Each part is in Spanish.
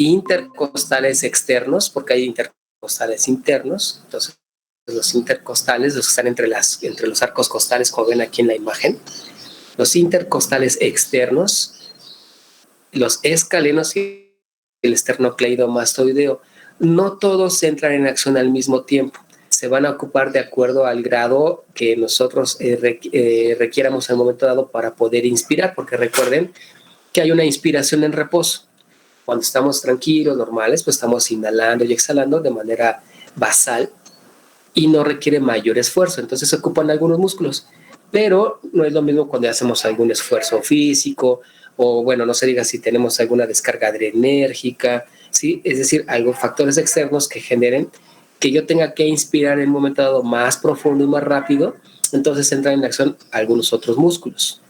intercostales externos, porque hay intercostales internos. Entonces, los intercostales, los que están entre los arcos costales, como ven aquí en la imagen, los intercostales externos, los escalenos y el esternocleidomastoideo. No todos entran en acción al mismo tiempo. Se van a ocupar de acuerdo al grado que nosotros requiéramos en el momento dado para poder inspirar, porque recuerden que hay una inspiración en reposo. Cuando estamos tranquilos, normales, pues estamos inhalando y exhalando de manera basal y no requiere mayor esfuerzo. Entonces se ocupan algunos músculos, pero no es lo mismo cuando hacemos algún esfuerzo físico o, bueno, no se diga si tenemos alguna descarga adrenérgica, ¿sí? Es decir, factores externos que generen que yo tenga que inspirar en un momento dado más profundo y más rápido, entonces entran en acción algunos otros músculos.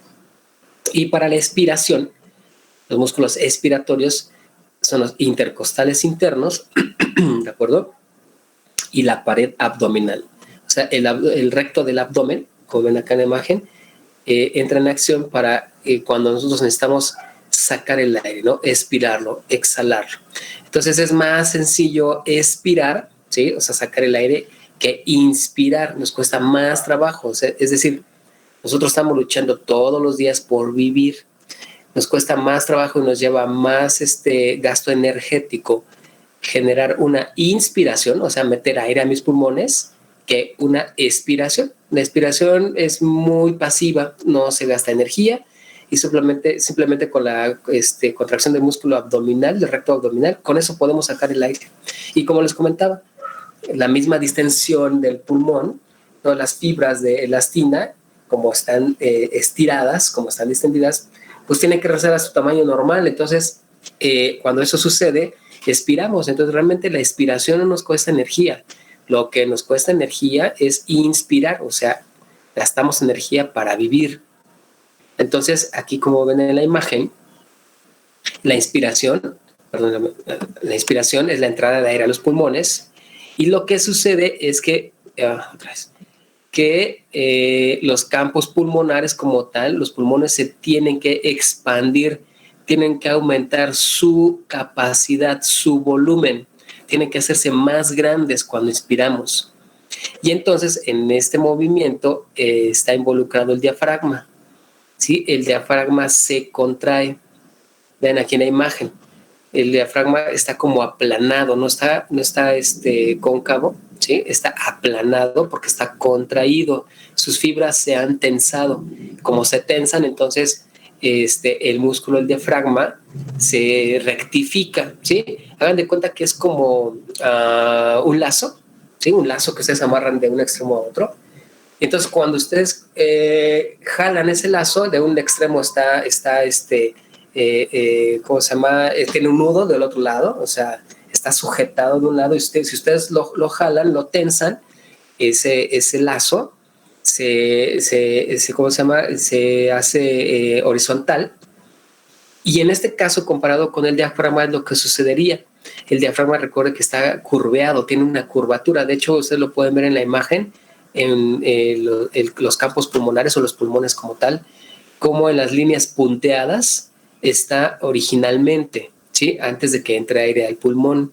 Y para la expiración, los músculos expiratorios son los intercostales internos, ¿de acuerdo? Y la pared abdominal. O sea, el recto del abdomen, como ven acá en la imagen, entra en acción para cuando nosotros necesitamos sacar el aire, ¿no? Expirarlo, exhalarlo. Entonces es más sencillo expirar, ¿sí? O sea, sacar el aire, que inspirar. Nos cuesta más trabajo. O sea, es decir, nosotros estamos luchando todos los días por vivir. Nos cuesta más trabajo y nos lleva más gasto energético generar una inspiración, o sea, meter aire a mis pulmones, que una expiración. La expiración es muy pasiva, no se gasta energía y simplemente con la contracción del músculo abdominal, del recto abdominal, con eso podemos sacar el aire. Y como les comentaba, la misma distensión del pulmón, todas las fibras de elastina, como están estiradas, como están distendidas, pues tienen que regresar a su tamaño normal. Entonces, cuando eso sucede, expiramos. Entonces, realmente la expiración no nos cuesta energía. Lo que nos cuesta energía es inspirar, o sea, gastamos energía para vivir. Entonces, aquí como ven en la imagen, la inspiración es la entrada de aire a los pulmones, y lo que sucede es que, los campos pulmonares como tal, los pulmones se tienen que expandir, tienen que aumentar su capacidad, su volumen, tienen que hacerse más grandes cuando inspiramos. Y entonces en este movimiento está involucrado el diafragma, ¿sí? El diafragma se contrae. Vean aquí en la imagen, el diafragma está como aplanado, no está cóncavo, ¿sí? Está aplanado porque está contraído, sus fibras se han tensado. Como se tensan, entonces el músculo del diafragma se rectifica, ¿sí? Hagan de cuenta que es como un lazo, ¿sí? Un lazo que ustedes amarran de un extremo a otro. Entonces, cuando ustedes jalan ese lazo, de un extremo está ¿cómo se llama? Tiene un nudo del otro lado, o sea, está sujetado de un lado, y si ustedes lo jalan, lo tensan, ese lazo ¿cómo se llama? Se hace horizontal. Y en este caso, comparado con el diafragma, es lo que sucedería. El diafragma, recuerde que está curveado, tiene una curvatura. De hecho, ustedes lo pueden ver en la imagen, en los campos pulmonares o los pulmones como tal, como en las líneas punteadas está originalmente, ¿sí? Antes de que entre aire al pulmón.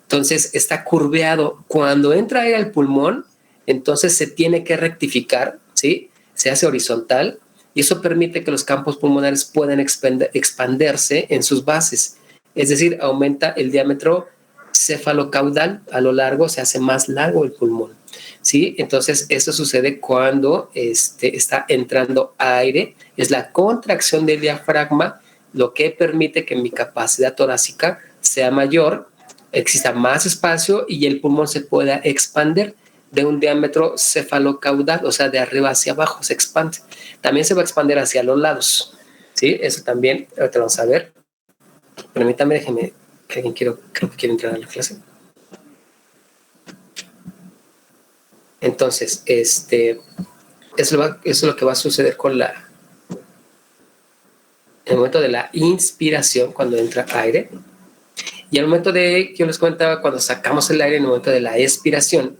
Entonces está curveado. Cuando entra aire al pulmón, entonces se tiene que rectificar, ¿sí? Se hace horizontal, y eso permite que los campos pulmonares puedan expandirse en sus bases. Es decir, aumenta el diámetro cefalocaudal a lo largo, se hace más largo el pulmón, ¿sí? Entonces eso sucede cuando está entrando aire. Es la contracción del diafragma lo que permite que mi capacidad torácica sea mayor, exista más espacio y el pulmón se pueda expandir de un diámetro cefalocaudal, o sea, de arriba hacia abajo se expande. También se va a expandir hacia los lados, ¿sí? Eso también, ahorita vamos a ver. Permítame, déjeme, que alguien creo que quiere entrar a la clase. Entonces, eso es lo que va a suceder con en el momento de la inspiración, cuando entra aire. Y al momento que yo les comentaba, cuando sacamos el aire, en el momento de la expiración,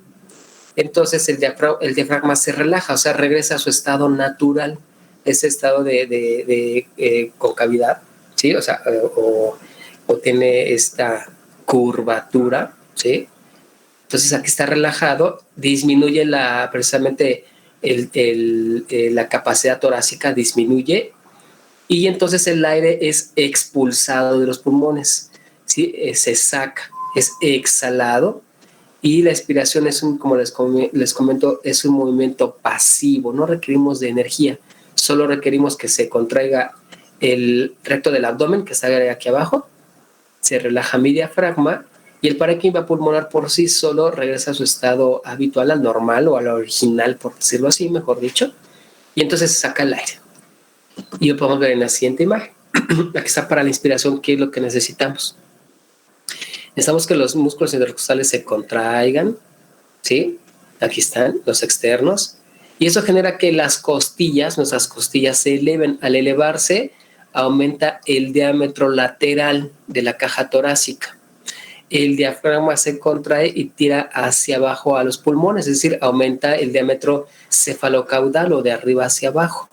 entonces el diafragma se relaja, o sea, regresa a su estado natural, ese estado de concavidad, ¿sí? O sea, o tiene esta curvatura, ¿sí? Entonces aquí está relajado, disminuye precisamente la capacidad torácica, disminuye, y entonces el aire es expulsado de los pulmones, ¿sí? Se saca, es exhalado, y la expiración es como les comento, es un movimiento pasivo, no requerimos de energía, solo requerimos que se contraiga el recto del abdomen, que está aquí abajo, se relaja mi diafragma, y el parénquima pulmonar por sí solo regresa a su estado habitual, al normal o al original, por decirlo así, mejor dicho, y entonces se saca el aire. Y lo podemos ver en la siguiente imagen. Aquí está para la inspiración, ¿qué es lo que necesitamos? Necesitamos que los músculos intercostales se contraigan, ¿sí? Aquí están los externos, y eso genera que las costillas, nuestras costillas, se eleven. Al elevarse, aumenta el diámetro lateral de la caja torácica. El diafragma se contrae y tira hacia abajo a los pulmones, es decir, aumenta el diámetro cefalocaudal o de arriba hacia abajo.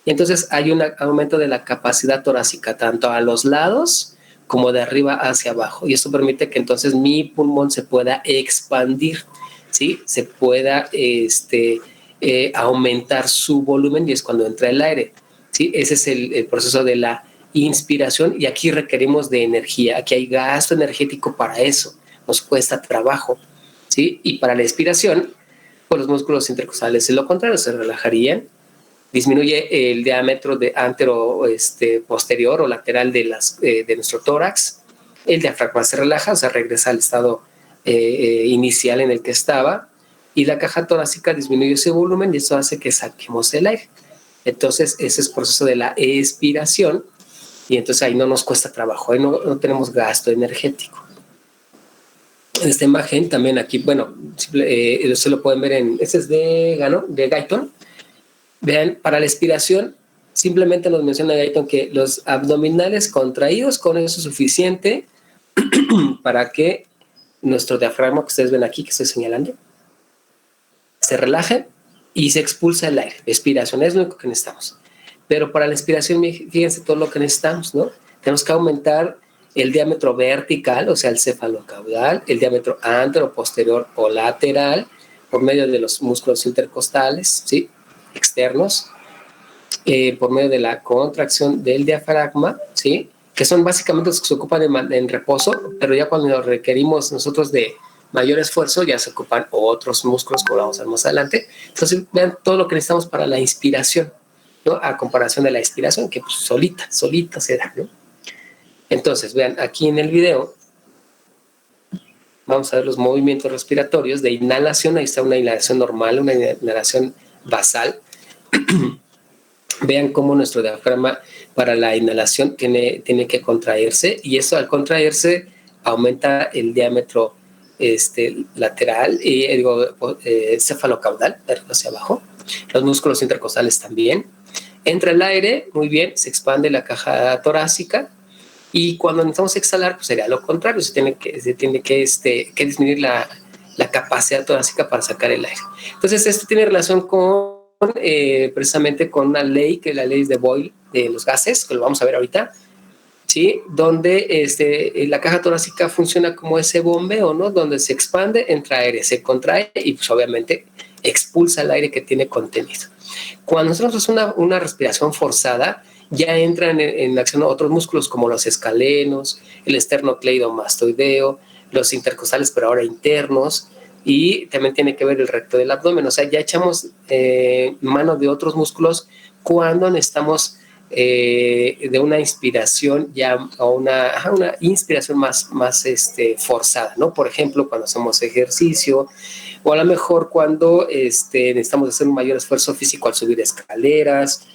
Y entonces hay un aumento de la capacidad torácica, tanto a los lados como de arriba hacia abajo. Y esto permite que entonces mi pulmón se pueda expandir, ¿sí? Se pueda aumentar su volumen, y es cuando entra el aire, ¿sí? Ese es el proceso de la inspiración, y aquí requerimos de energía. Aquí hay gasto energético para eso, nos cuesta trabajo, ¿sí? Y para la expiración, pues los músculos intercostales, en lo contrario, se relajarían, disminuye el diámetro de antero, posterior o lateral de nuestro tórax, el diafragma se relaja, o sea, regresa al estado inicial en el que estaba, y la caja torácica disminuye ese volumen, y eso hace que saquemos el aire. Entonces, ese es el proceso de la expiración, y entonces ahí no nos cuesta trabajo, ahí no tenemos gasto energético. En esta imagen también aquí, bueno, se lo pueden ver este es de Guyton. Vean, para la expiración, simplemente nos menciona Guyton que los abdominales contraídos, con eso es suficiente para que nuestro diafragma, que ustedes ven aquí, que estoy señalando, se relaje y se expulsa el aire. Expiración es lo único que necesitamos. Pero para la inspiración, fíjense todo lo que necesitamos, ¿no? Tenemos que aumentar el diámetro vertical, o sea, el cefalocaudal, el diámetro antero-posterior o lateral, por medio de los músculos intercostales, ¿sí? Externos, por medio de la contracción del diafragma, ¿sí? Que son básicamente los que se ocupan en reposo, pero ya cuando requerimos nosotros de mayor esfuerzo, ya se ocupan otros músculos, como vamos a ver más adelante. Entonces, vean todo lo que necesitamos para la inspiración, ¿no? A comparación de la expiración, que pues solita se da, ¿no? Entonces, vean, aquí en el video vamos a ver los movimientos respiratorios de inhalación. Ahí está una inhalación normal, una inhalación basal. Vean cómo nuestro diafragma para la inhalación tiene que contraerse, y eso al contraerse aumenta el diámetro lateral y cefalocaudal hacia abajo. Los músculos intercostales también. Entra el aire, muy bien, se expande la caja torácica, y cuando necesitamos exhalar, pues sería lo contrario, se tiene que disminuir la capacidad torácica para sacar el aire. Entonces, esto tiene relación con precisamente con una ley, que es la ley de Boyle de los gases, que lo vamos a ver ahorita, ¿sí? Donde la caja torácica funciona como ese bombeo, ¿no? Donde se expande, entra aire, se contrae y pues obviamente expulsa el aire que tiene contenido. Cuando nosotros hacemos una respiración forzada, ya entran en acción otros músculos como los escalenos, el esternocleidomastoideo, los intercostales, pero ahora internos, y también tiene que ver el recto del abdomen. O sea, ya echamos mano de otros músculos cuando necesitamos de una inspiración ya a una inspiración más forzada, ¿no? Por ejemplo, cuando hacemos ejercicio, o a lo mejor cuando necesitamos hacer un mayor esfuerzo físico al subir escaleras,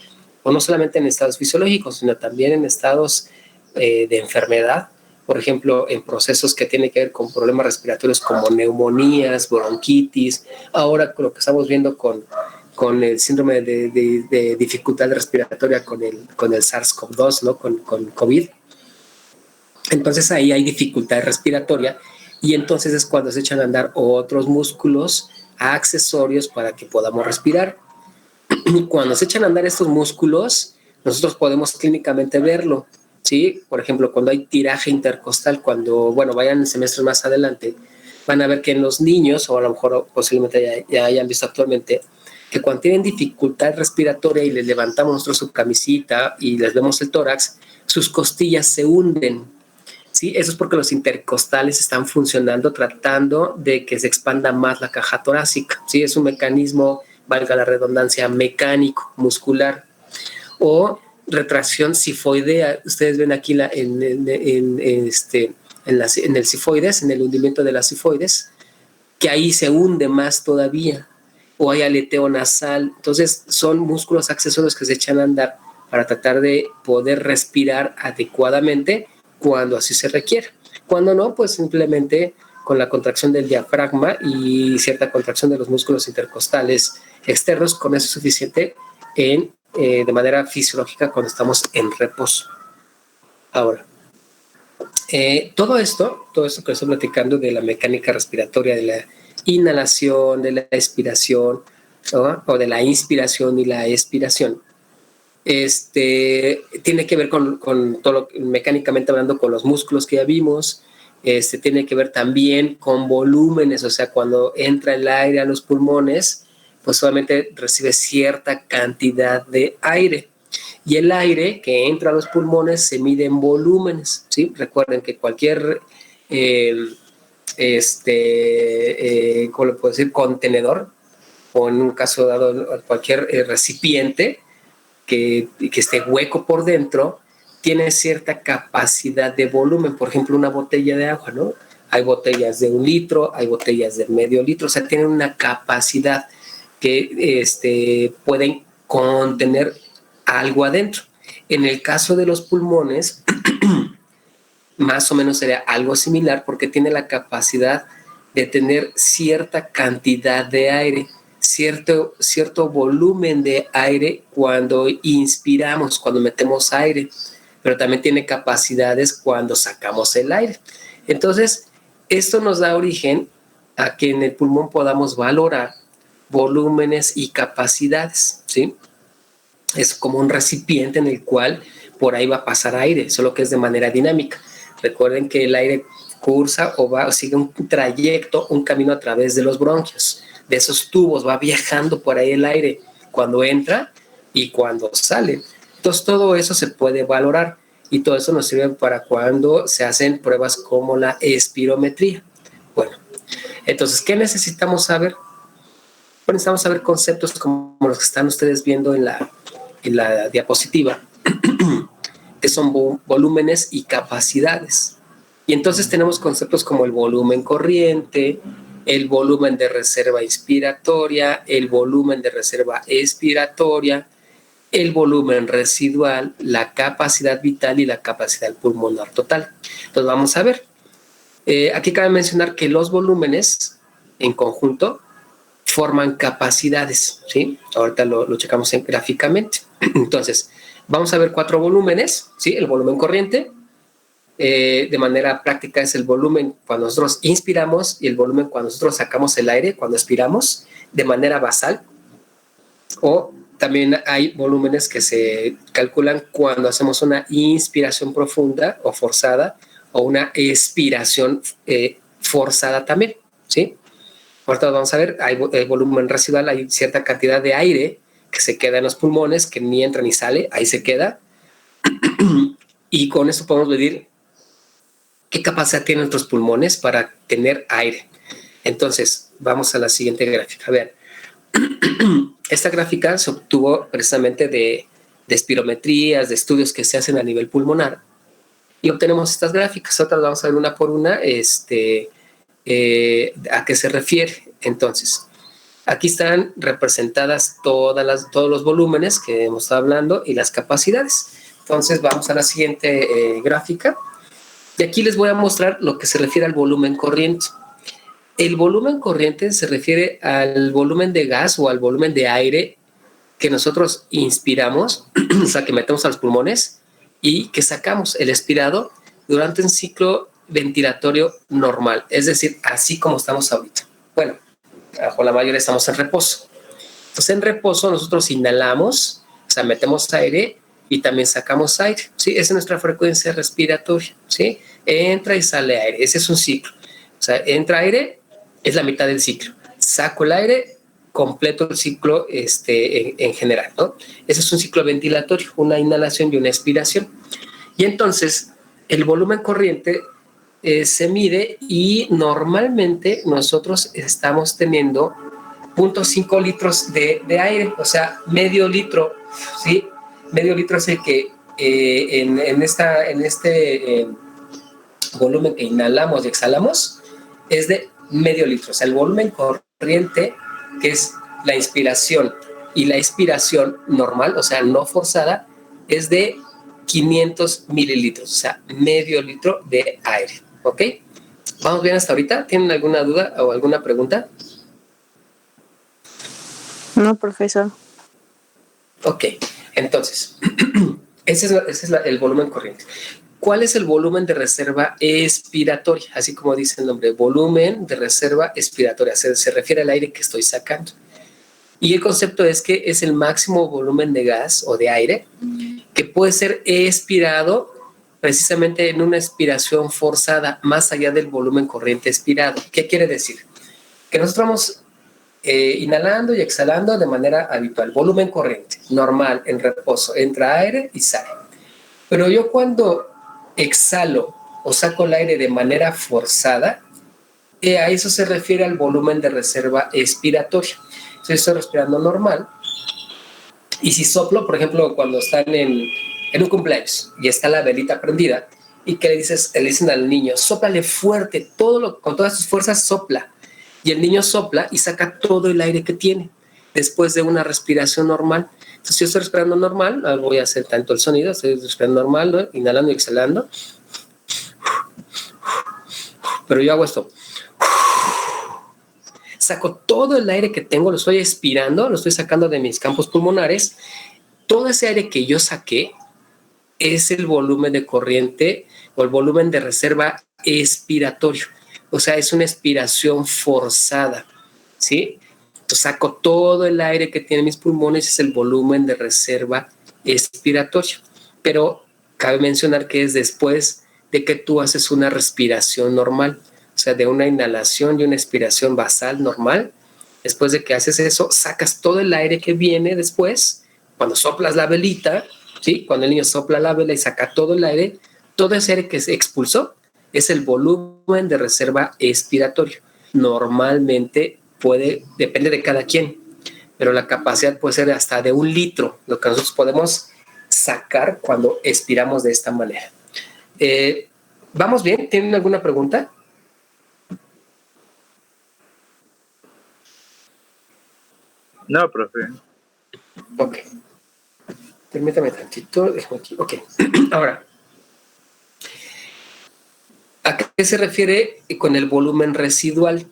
o no solamente en estados fisiológicos, sino también en estados de enfermedad. Por ejemplo, en procesos que tienen que ver con problemas respiratorios como neumonías, bronquitis, ahora con lo que estamos viendo con el síndrome de dificultad respiratoria con el SARS-CoV-2, ¿no? Con COVID. Entonces ahí hay dificultad respiratoria, y entonces es cuando se echan a andar otros músculos accesorios para que podamos respirar. Cuando se echan a andar estos músculos, nosotros podemos clínicamente verlo. ¿sí? Por ejemplo, cuando hay tiraje intercostal, cuando, bueno, vayan en semestres más adelante, van a ver que en los niños, o a lo mejor posiblemente ya hayan visto actualmente, que cuando tienen dificultad respiratoria y les levantamos nosotros su camisita y les vemos el tórax, sus costillas se hunden, ¿sí? Eso es porque los intercostales están funcionando tratando de que se expanda más la caja torácica, ¿sí? Es un mecanismo, valga la redundancia, mecánico, muscular. O retracción sifoidea. Ustedes ven aquí en el sifoides, en el hundimiento de las sifoides, que ahí se hunde más todavía. O hay aleteo nasal. Entonces, son músculos accesorios que se echan a andar para tratar de poder respirar adecuadamente cuando así se requiere. Cuando no, pues simplemente con la contracción del diafragma y cierta contracción de los músculos intercostales externos, con eso es suficiente de manera fisiológica cuando estamos en reposo. Ahora, todo esto que estoy platicando de la mecánica respiratoria, de la inhalación, de la expiración, ¿no? O de la inspiración y la expiración, tiene que ver con todo mecánicamente hablando, con los músculos que ya vimos. Tiene que ver también con volúmenes, o sea, cuando entra el aire a los pulmones, pues solamente recibe cierta cantidad de aire. Y el aire que entra a los pulmones se mide en volúmenes, ¿sí? Recuerden que cualquier, ¿cómo le puedo decir? Contenedor, o en un caso dado cualquier recipiente que esté hueco por dentro, tiene cierta capacidad de volumen. Por ejemplo, una botella de agua, ¿no? Hay botellas de 1 litro, hay botellas de medio litro, o sea, tienen una capacidad que pueden contener algo adentro. En el caso de los pulmones, más o menos sería algo similar porque tiene la capacidad de tener cierta cantidad de aire, cierto volumen de aire cuando inspiramos, cuando metemos aire, pero también tiene capacidades cuando sacamos el aire. Entonces, esto nos da origen a que en el pulmón podamos valorar volúmenes y capacidades, ¿sí? Es como un recipiente en el cual por ahí va a pasar aire, solo que es de manera dinámica. Recuerden que el aire cursa o sigue un trayecto, un camino a través de los bronquios, de esos tubos, va viajando por ahí el aire cuando entra y cuando sale. Entonces todo eso se puede valorar y todo eso nos sirve para cuando se hacen pruebas como la espirometría. Bueno, entonces, ¿qué necesitamos saber? Bueno, necesitamos saber conceptos como los que están ustedes viendo en la diapositiva, que son volúmenes y capacidades. Y entonces tenemos conceptos como el volumen corriente, el volumen de reserva inspiratoria, el volumen de reserva expiratoria, el volumen residual, la capacidad vital y la capacidad pulmonar total. Entonces vamos a ver. Aquí cabe mencionar que los volúmenes en conjunto forman capacidades, ¿sí? Ahorita lo checamos gráficamente. Entonces, vamos a ver 4 volúmenes, ¿sí? El volumen corriente, de manera práctica es el volumen cuando nosotros inspiramos y el volumen cuando nosotros sacamos el aire, cuando expiramos, de manera basal. O también hay volúmenes que se calculan cuando hacemos una inspiración profunda o forzada o una expiración forzada también, ¿sí? Ahorita vamos a ver, hay volumen residual, hay cierta cantidad de aire que se queda en los pulmones, que ni entra ni sale, ahí se queda. Y con eso podemos medir qué capacidad tienen nuestros pulmones para tener aire. Entonces, vamos a la siguiente gráfica. A ver, esta gráfica se obtuvo precisamente de espirometrías, de estudios que se hacen a nivel pulmonar. Y obtenemos estas gráficas. Otras vamos a ver una por una, a qué se refiere. Entonces, aquí están representadas todos los volúmenes que hemos estado hablando y las capacidades. Entonces, vamos a la siguiente gráfica. Y aquí les voy a mostrar lo que se refiere al volumen corriente. El volumen corriente se refiere al volumen de gas o al volumen de aire que nosotros inspiramos, o sea, que metemos a los pulmones y que sacamos el expirado durante un ciclo ventilatorio normal, es decir, así como estamos ahorita. Bueno, bajo la mayoría estamos en reposo. Entonces, en reposo nosotros inhalamos, o sea, metemos aire y también sacamos aire, ¿sí? Esa es nuestra frecuencia respiratoria, ¿sí? Entra y sale aire, ese es un ciclo. O sea, entra aire, es la mitad del ciclo. Saco el aire, completo el ciclo en general, ¿no? Ese es un ciclo ventilatorio, una inhalación y una expiración. Y entonces, el volumen corriente se mide y normalmente nosotros estamos teniendo 0.5 litros de aire, o sea, medio litro, ¿sí? Medio litro es el que en este volumen que inhalamos y exhalamos es de medio litro, o sea, el volumen corriente, que es la inspiración y la expiración normal, o sea, no forzada, es de 500 mililitros, o sea, medio litro de aire, ¿ok? ¿Vamos bien hasta ahorita? ¿Tienen alguna duda o alguna pregunta? No, profesor. Ok, entonces, ese es el volumen corriente. ¿Cuál es el volumen de reserva expiratoria? Así como dice el nombre, volumen de reserva expiratoria. Se refiere al aire que estoy sacando. Y el concepto es que es el máximo volumen de gas o de aire que puede ser expirado precisamente en una expiración forzada más allá del volumen corriente expirado. ¿Qué quiere decir? Que nosotros vamos inhalando y exhalando de manera habitual. Volumen corriente, normal, en reposo. Entra aire y sale. Pero yo cuando exhalo o saco el aire de manera forzada, a eso se refiere al volumen de reserva expiratoria. Entonces estoy respirando normal. Y si soplo, por ejemplo, cuando están en un cumpleaños y está la velita prendida, y que le dicen al niño, sóplale fuerte, con todas sus fuerzas sopla. Y el niño sopla y saca todo el aire que tiene después de una respiración normal. Entonces, si yo estoy respirando normal, voy a hacer tanto el sonido, estoy respirando normal, ¿no? Inhalando y exhalando. Pero yo hago esto. Saco todo el aire que tengo, lo estoy expirando, lo estoy sacando de mis campos pulmonares. Todo ese aire que yo saqué es el volumen de corriente o el volumen de reserva expiratorio. O sea, es una expiración forzada, ¿sí? Entonces saco todo el aire que tienen mis pulmones, es el volumen de reserva expiratoria. Pero cabe mencionar que es después de que tú haces una respiración normal, o sea, de una inhalación y una expiración basal normal. Después de que haces eso, sacas todo el aire que viene después, cuando soplas la velita, ¿sí? Cuando el niño sopla la vela y saca todo el aire, todo ese aire que se expulsó es el volumen de reserva expiratorio. Normalmente depende de cada quien, pero la capacidad puede ser hasta de 1 litro, lo que nosotros podemos sacar cuando expiramos de esta manera. ¿Vamos bien? ¿Tienen alguna pregunta? No, profe. Ok. Permítame tantito. Déjame aquí. Ok. Ahora, ¿a qué se refiere con el volumen residual?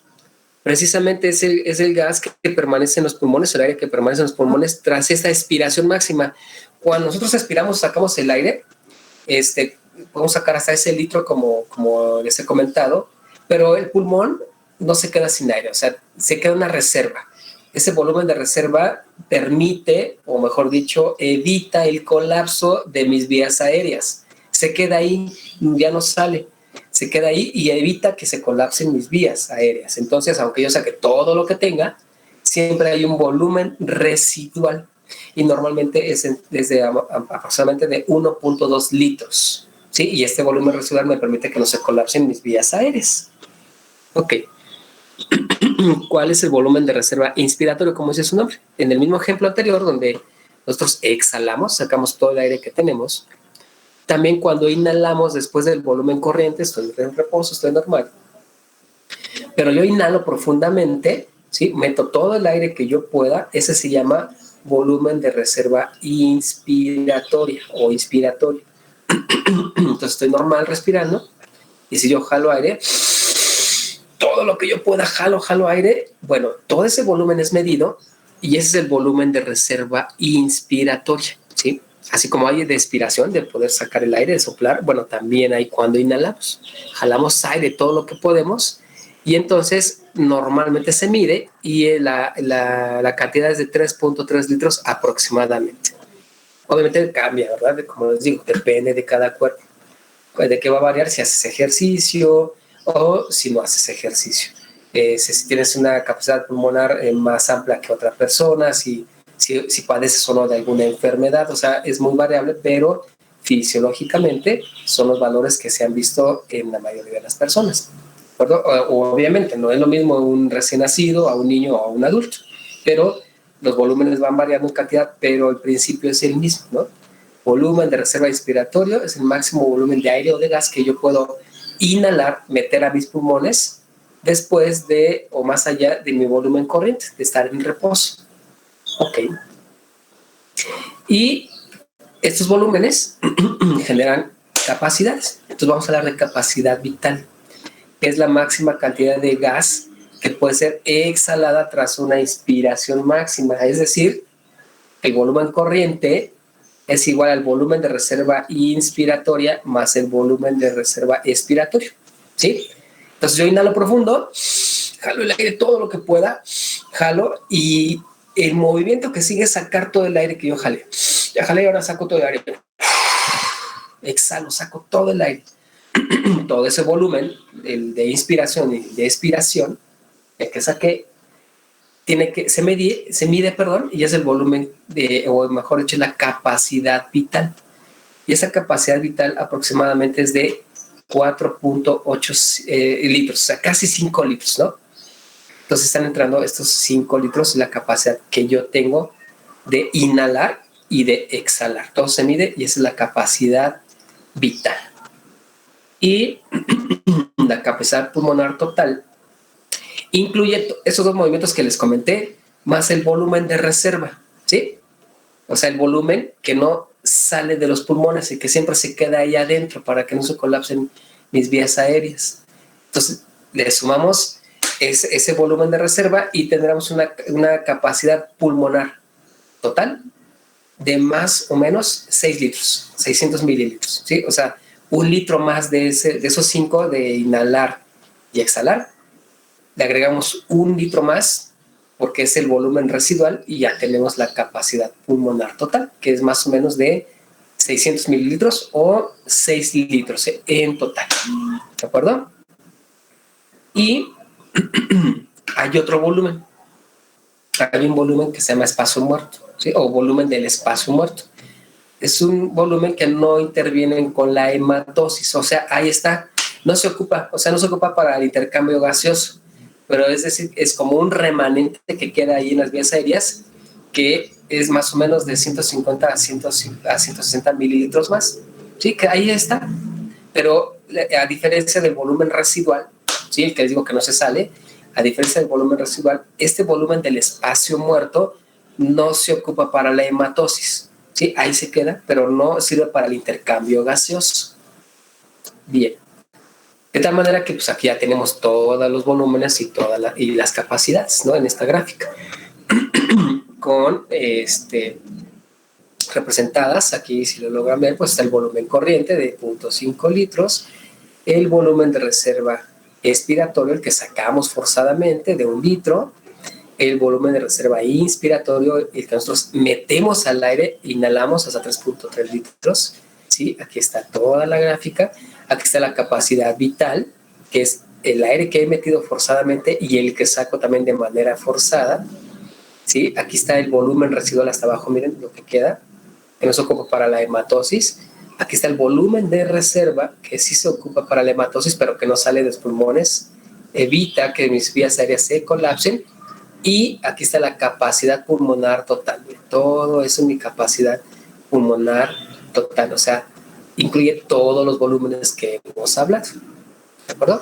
Precisamente es el gas que permanece en los pulmones, el aire que permanece en los pulmones tras esta expiración máxima. Cuando nosotros expiramos, sacamos el aire, podemos sacar hasta ese litro como les he comentado, pero el pulmón no se queda sin aire, o sea, se queda una reserva. Ese volumen de reserva permite, o mejor dicho, evita el colapso de mis vías aéreas. Se queda ahí, ya no sale. Se queda ahí y evita que se colapsen mis vías aéreas. Entonces, aunque yo saque todo lo que tenga, siempre hay un volumen residual y normalmente es desde aproximadamente de 1.2 litros. ¿Sí? Y este volumen residual me permite que no se colapsen mis vías aéreas. Ok. ¿Cuál es el volumen de reserva inspiratorio? Como dice su nombre. En el mismo ejemplo anterior, donde nosotros exhalamos, sacamos todo el aire que tenemos. También cuando inhalamos después del volumen corriente, estoy en reposo, estoy normal. Pero yo inhalo profundamente, ¿sí? Meto todo el aire que yo pueda, ese se llama volumen de reserva inspiratoria o inspiratorio. Entonces estoy normal respirando y si yo jalo aire, todo lo que yo pueda jalo aire, bueno, todo ese volumen es medido y ese es el volumen de reserva inspiratoria, ¿sí? Así como hay de expiración, de poder sacar el aire, de soplar, bueno, también hay cuando inhalamos. Jalamos aire todo lo que podemos y entonces normalmente se mide y la cantidad es de 3.3 litros aproximadamente. Obviamente cambia, ¿verdad? Como les digo, depende de cada cuerpo. De qué va a variar si haces ejercicio o si no haces ejercicio. Si tienes una capacidad pulmonar más amplia que otra persona, si padeces o no de alguna enfermedad, o sea, es muy variable, pero fisiológicamente son los valores que se han visto en la mayoría de las personas. Obviamente, no es lo mismo un recién nacido, a un niño o a un adulto, pero los volúmenes van variando en cantidad, pero el principio es el mismo, ¿no? Volumen de reserva inspiratorio es el máximo volumen de aire o de gas que yo puedo inhalar, meter a mis pulmones después de o más allá de mi volumen corriente, de estar en reposo. Ok. Y estos volúmenes generan capacidades. Entonces vamos a hablar de capacidad vital, que es la máxima cantidad de gas que puede ser exhalada tras una inspiración máxima. Es decir, el volumen corriente es igual al volumen de reserva inspiratoria más el volumen de reserva expiratorio, ¿sí? Entonces yo inhalo profundo, jalo el aire todo lo que pueda, jalo y el movimiento que sigue es sacar todo el aire que yo jalé. Ya jalé y ahora saco todo el aire. Exhalo, saco todo el aire. Todo ese volumen, el de inspiración y de expiración, el que saqué, se mide, y es el volumen o mejor dicho, la capacidad vital. Y esa capacidad vital aproximadamente es de 4.8 litros, o sea, casi 5 litros, ¿no? Entonces están entrando estos 5 litros, la capacidad que yo tengo de inhalar y de exhalar. Todo se mide y esa es la capacidad vital. Y la capacidad pulmonar total incluye esos dos movimientos que les comenté, más el volumen de reserva, ¿sí? O sea, el volumen que no sale de los pulmones y que siempre se queda ahí adentro para que no se colapsen mis vías aéreas. Entonces, le sumamos ese volumen de reserva y tendremos una capacidad pulmonar total de más o menos 6 litros, 600 mililitros, ¿sí? O sea, 1 litro más de esos 5 de inhalar y exhalar. Le agregamos 1 litro más porque es el volumen residual y ya tenemos la capacidad pulmonar total, que es más o menos de 600 mililitros o 6 litros en total. ¿De acuerdo? Y hay otro volumen. Hay un volumen que se llama espacio muerto, ¿sí? O volumen del espacio muerto. Es un volumen que no interviene con la hematosis, o sea, ahí está, no se ocupa para el intercambio gaseoso, pero es decir, es como un remanente que queda ahí en las vías aéreas, que es más o menos de 150 a 160 mililitros más, sí, que ahí está, pero a diferencia del volumen residual, sí, el que les digo que no se sale, a diferencia del volumen residual, este volumen del espacio muerto no se ocupa para la hematosis. Sí, ahí se queda, pero no sirve para el intercambio gaseoso. Bien. De tal manera que pues aquí ya tenemos todos los volúmenes y las capacidades, ¿no? En esta gráfica. Con representadas, aquí si lo logran ver, pues está el volumen corriente de 0.5 litros, el volumen de reserva expiratorio, el que sacamos forzadamente de 1 litro, el volumen de reserva inspiratorio, el que nosotros metemos al aire, inhalamos hasta 3.3 litros, ¿sí? Aquí está toda la gráfica, aquí está la capacidad vital, que es el aire que he metido forzadamente y el que saco también de manera forzada, ¿sí? Aquí está el volumen residual hasta abajo, miren lo que queda, que no se ocupa para la hematosis. Aquí está el volumen de reserva, que sí se ocupa para la hematosis, pero que no sale de los pulmones, evita que mis vías aéreas se colapsen. Y aquí está la capacidad pulmonar total. Todo eso es mi capacidad pulmonar total. O sea, incluye todos los volúmenes que hemos hablado. ¿De acuerdo?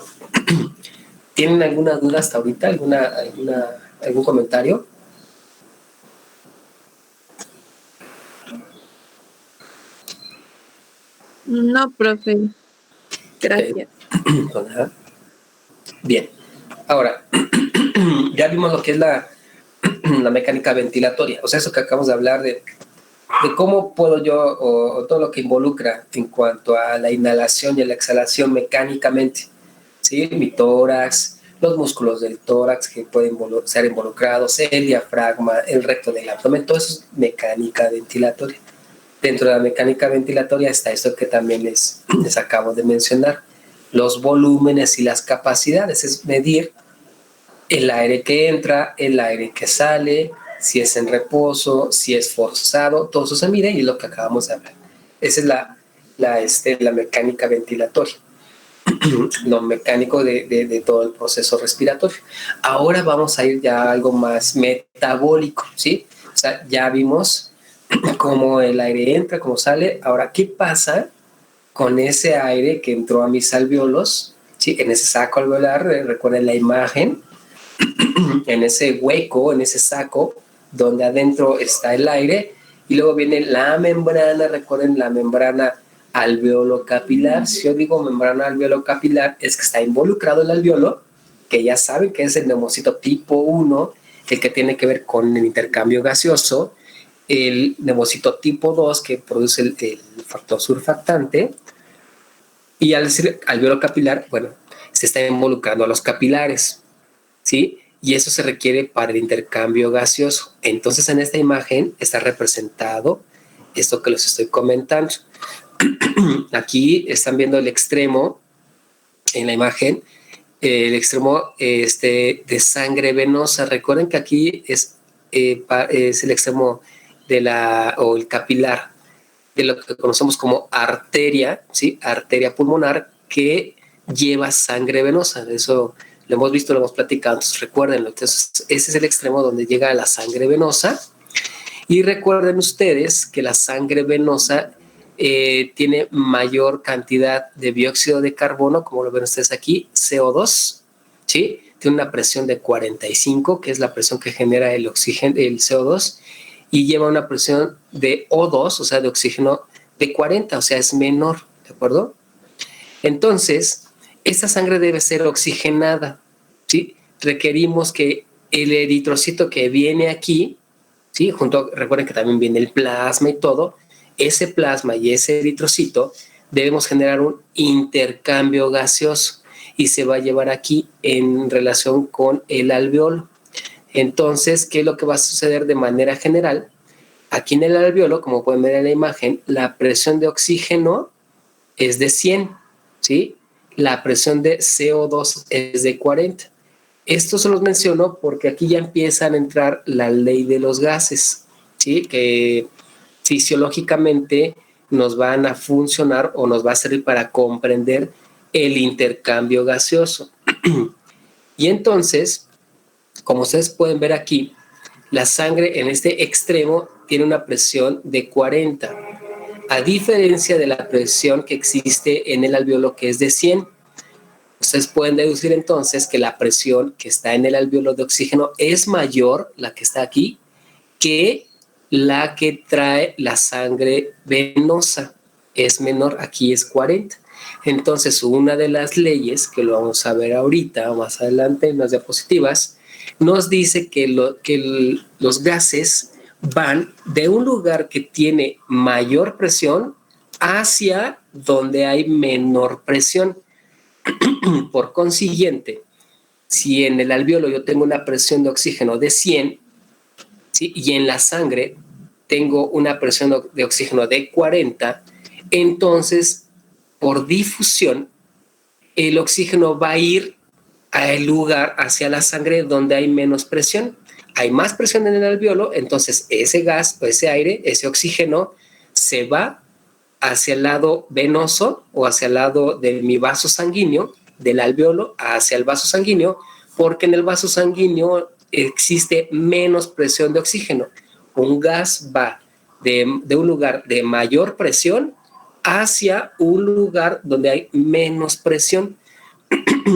¿Tienen alguna duda hasta ahorita? ¿Algún comentario? No, profe. Gracias. Bien. Ahora, ya vimos lo que es la mecánica ventilatoria. O sea, eso que acabamos de hablar de cómo puedo yo, o todo lo que involucra en cuanto a la inhalación y la exhalación mecánicamente, ¿sí? Mi tórax, los músculos del tórax que pueden ser involucrados, el diafragma, el recto del abdomen, todo eso es mecánica ventilatoria. Dentro de la mecánica ventilatoria está esto que también les acabo de mencionar. Los volúmenes y las capacidades, es medir el aire que entra, el aire que sale, si es en reposo, si es forzado, todo eso se mide y es lo que acabamos de hablar. Esa es la mecánica ventilatoria, lo mecánico de todo el proceso respiratorio. Ahora vamos a ir ya a algo más metabólico, ¿sí? O sea, ya vimos cómo el aire entra, cómo sale. Ahora, ¿qué pasa con ese aire que entró a mis alvéolos? ¿Sí? En ese saco alveolar, recuerden la imagen, en ese hueco, en ese saco, donde adentro está el aire, y luego viene la membrana, recuerden la membrana alveolo-capilar. Si yo digo membrana alveolo-capilar, es que está involucrado el alveolo, que ya saben que es el neumocito tipo 1, el que tiene que ver con el intercambio gaseoso, el neumocito tipo 2, que produce el factor surfactante, y al decir alveolo capilar, bueno, se está involucrando a los capilares, ¿sí? Y eso se requiere para el intercambio gaseoso. Entonces, en esta imagen está representado esto que les estoy comentando. Aquí están viendo el extremo en la imagen, el extremo de sangre venosa. Recuerden que aquí es el extremo o el capilar de lo que conocemos como arteria, ¿sí? Arteria pulmonar que lleva sangre venosa. Eso lo hemos visto, lo hemos platicado, entonces recuérdenlo. Entonces, ese es el extremo donde llega la sangre venosa. Y recuerden ustedes que la sangre venosa tiene mayor cantidad de dióxido de carbono, como lo ven ustedes aquí, CO2, ¿sí? Tiene una presión de 45, que es la presión que genera el oxígeno, el CO2, y lleva una presión de O2, o sea, de oxígeno, de 40, o sea, es menor, ¿de acuerdo? Entonces, esta sangre debe ser oxigenada, ¿sí? Requerimos que el eritrocito que viene aquí, ¿sí? Recuerden que también viene el plasma y todo, ese plasma y ese eritrocito debemos generar un intercambio gaseoso y se va a llevar aquí en relación con el alveolo. Entonces, ¿qué es lo que va a suceder de manera general? Aquí en el alveolo, como pueden ver en la imagen, la presión de oxígeno es de 100, ¿sí? La presión de CO2 es de 40. Esto se los menciono porque aquí ya empiezan a entrar la ley de los gases, ¿sí? Que fisiológicamente nos van a funcionar o nos va a servir para comprender el intercambio gaseoso. Y entonces, como ustedes pueden ver aquí, la sangre en este extremo tiene una presión de 40, a diferencia de la presión que existe en el alveolo, que es de 100. Ustedes pueden deducir entonces que la presión que está en el alveolo de oxígeno es mayor, la que está aquí, que la que trae la sangre venosa. Es menor, aquí es 40. Entonces, una de las leyes, que lo vamos a ver ahorita o más adelante en las diapositivas, nos dice que los gases van de un lugar que tiene mayor presión hacia donde hay menor presión. Por consiguiente, si en el alveolo yo tengo una presión de oxígeno de 100, ¿sí? Y en la sangre tengo una presión de oxígeno de 40, entonces, por difusión, el oxígeno va a ir al lugar, hacia la sangre donde hay menos presión. Hay más presión en el alveolo, entonces ese gas o ese aire, ese oxígeno, se va hacia el lado venoso o hacia el lado de mi vaso sanguíneo, del alveolo hacia el vaso sanguíneo, porque en el vaso sanguíneo existe menos presión de oxígeno. Un gas va de un lugar de mayor presión hacia un lugar donde hay menos presión.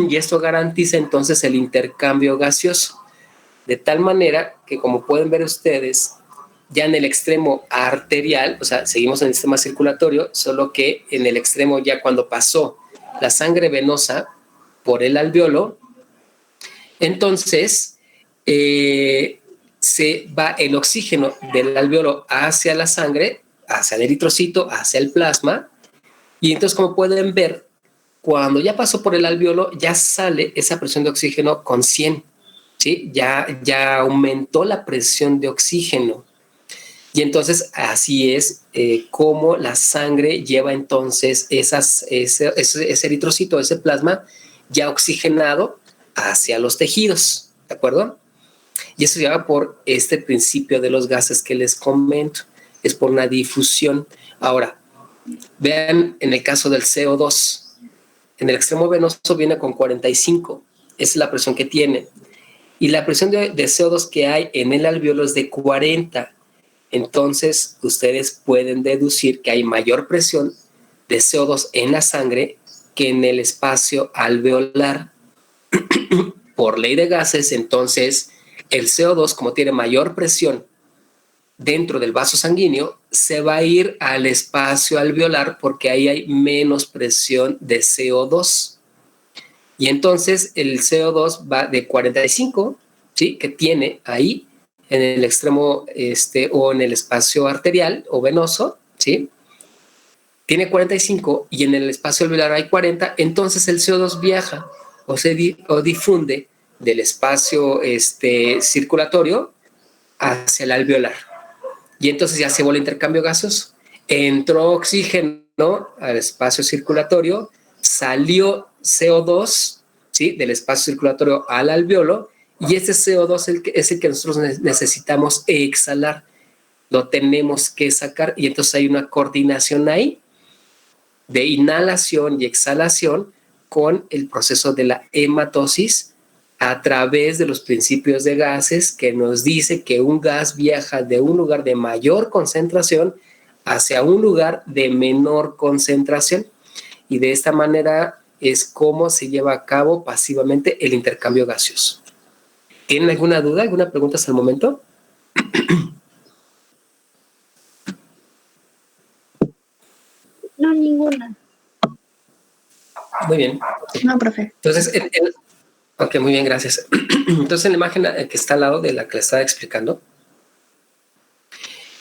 Y esto garantiza entonces el intercambio gaseoso. De tal manera que, como pueden ver ustedes, ya en el extremo arterial, o sea, seguimos en el sistema circulatorio, solo que en el extremo ya cuando pasó la sangre venosa por el alveolo, entonces se va el oxígeno del alveolo hacia la sangre, hacia el eritrocito, hacia el plasma, y entonces, como pueden ver, cuando ya pasó por el alveolo, ya sale esa presión de oxígeno con 100, ¿sí? Ya aumentó la presión de oxígeno. Y entonces así es como la sangre lleva entonces ese eritrocito, ese plasma ya oxigenado hacia los tejidos, ¿de acuerdo? Y eso se llama por este principio de los gases que les comento, es por una difusión. Ahora, vean en el caso del CO2, en el extremo venoso viene con 45, esa es la presión que tiene. Y la presión de CO2 que hay en el alveolo es de 40. Entonces, ustedes pueden deducir que hay mayor presión de CO2 en la sangre que en el espacio alveolar. Por ley de gases, entonces, el CO2, como tiene mayor presión dentro del vaso sanguíneo, se va a ir al espacio alveolar porque ahí hay menos presión de CO2. Y entonces el CO2 va de 45, ¿sí?, que tiene ahí en el extremo o en el espacio arterial o venoso, ¿sí?, tiene 45 y en el espacio alveolar hay 40, entonces el CO2 viaja o difunde del espacio circulatorio hacia el alveolar. Y entonces ya se vuelve intercambio gaseoso. Entró oxígeno al espacio circulatorio, salió CO2, ¿sí?, del espacio circulatorio al alveolo, y ese CO2 es el que nosotros necesitamos exhalar. Lo tenemos que sacar y entonces hay una coordinación ahí de inhalación y exhalación con el proceso de la hematosis a través de los principios de gases que nos dice que un gas viaja de un lugar de mayor concentración hacia un lugar de menor concentración, y de esta manera es como se lleva a cabo pasivamente el intercambio gaseoso. ¿Tienen alguna duda, alguna pregunta hasta el momento? No, ninguna. Muy bien. No, profe. Entonces, ok, muy bien, gracias. Entonces, en la imagen que está al lado de la que le estaba explicando,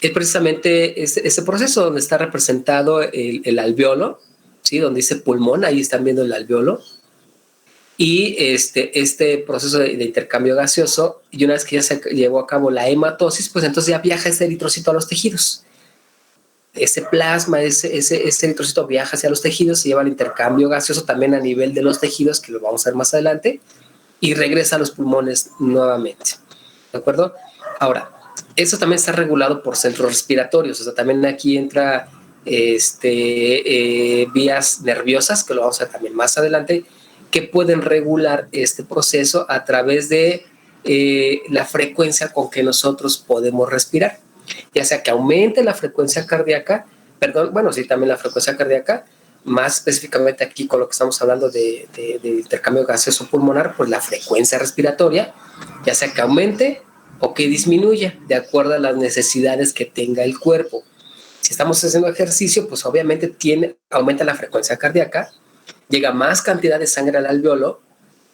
es precisamente ese proceso donde está representado el alveolo, ¿sí?, donde dice pulmón, ahí están viendo el alveolo, y este proceso de intercambio gaseoso, y una vez que ya se llevó a cabo la hematosis, pues entonces ya viaja ese eritrocito a los tejidos. Ese plasma, ese eritrocito viaja hacia los tejidos, se lleva al intercambio gaseoso también a nivel de los tejidos, que lo vamos a ver más adelante, y regresa a los pulmones nuevamente. ¿De acuerdo? Ahora, eso también está regulado por centros respiratorios, o sea, también aquí entra vías nerviosas, que lo vamos a ver también más adelante, que pueden regular este proceso a través de la frecuencia con que nosotros podemos respirar. Ya sea que aumente la frecuencia cardíaca, también la frecuencia cardíaca, más específicamente aquí con lo que estamos hablando de intercambio gaseoso pulmonar, pues la frecuencia respiratoria, ya sea que aumente o que disminuya de acuerdo a las necesidades que tenga el cuerpo. Si estamos haciendo ejercicio, pues obviamente aumenta la frecuencia cardíaca, llega más cantidad de sangre al alveolo,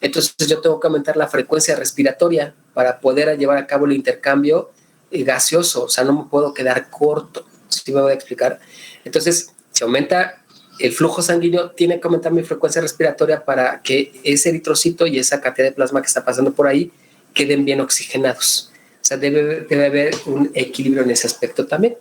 entonces yo tengo que aumentar la frecuencia respiratoria para poder llevar a cabo el intercambio gaseoso, o sea, no me puedo quedar corto, ¿sí me voy a explicar? Entonces, si aumenta el flujo sanguíneo, tiene que aumentar mi frecuencia respiratoria para que ese eritrocito y esa cantidad de plasma que está pasando por ahí queden bien oxigenados. O sea, debe haber un equilibrio en ese aspecto también.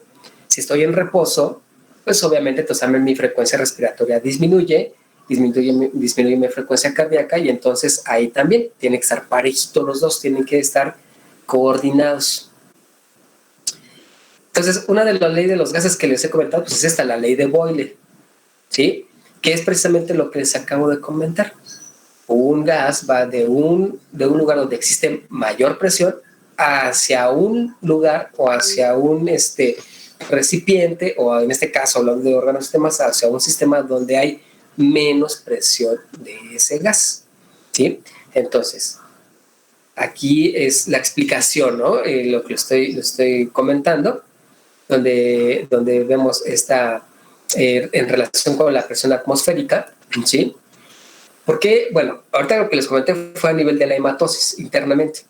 Si estoy en reposo, pues obviamente entonces también mi frecuencia respiratoria disminuye mi frecuencia cardíaca, y entonces ahí también tiene que estar parejito, los dos tienen que estar coordinados. Entonces, una de las leyes de los gases que les he comentado, pues es esta, la ley de Boyle, ¿sí?, que es precisamente lo que les acabo de comentar. Un gas va de un lugar donde existe mayor presión hacia un lugar o hacia un recipiente, o en este caso, hablando de órganos sistemas, hacia un sistema donde hay menos presión de ese gas, ¿sí? Entonces, aquí es la explicación, ¿no? Lo que lo estoy comentando, donde vemos en relación con la presión atmosférica, ¿sí? Porque, bueno, ahorita lo que les comenté fue a nivel de la hematosis internamente,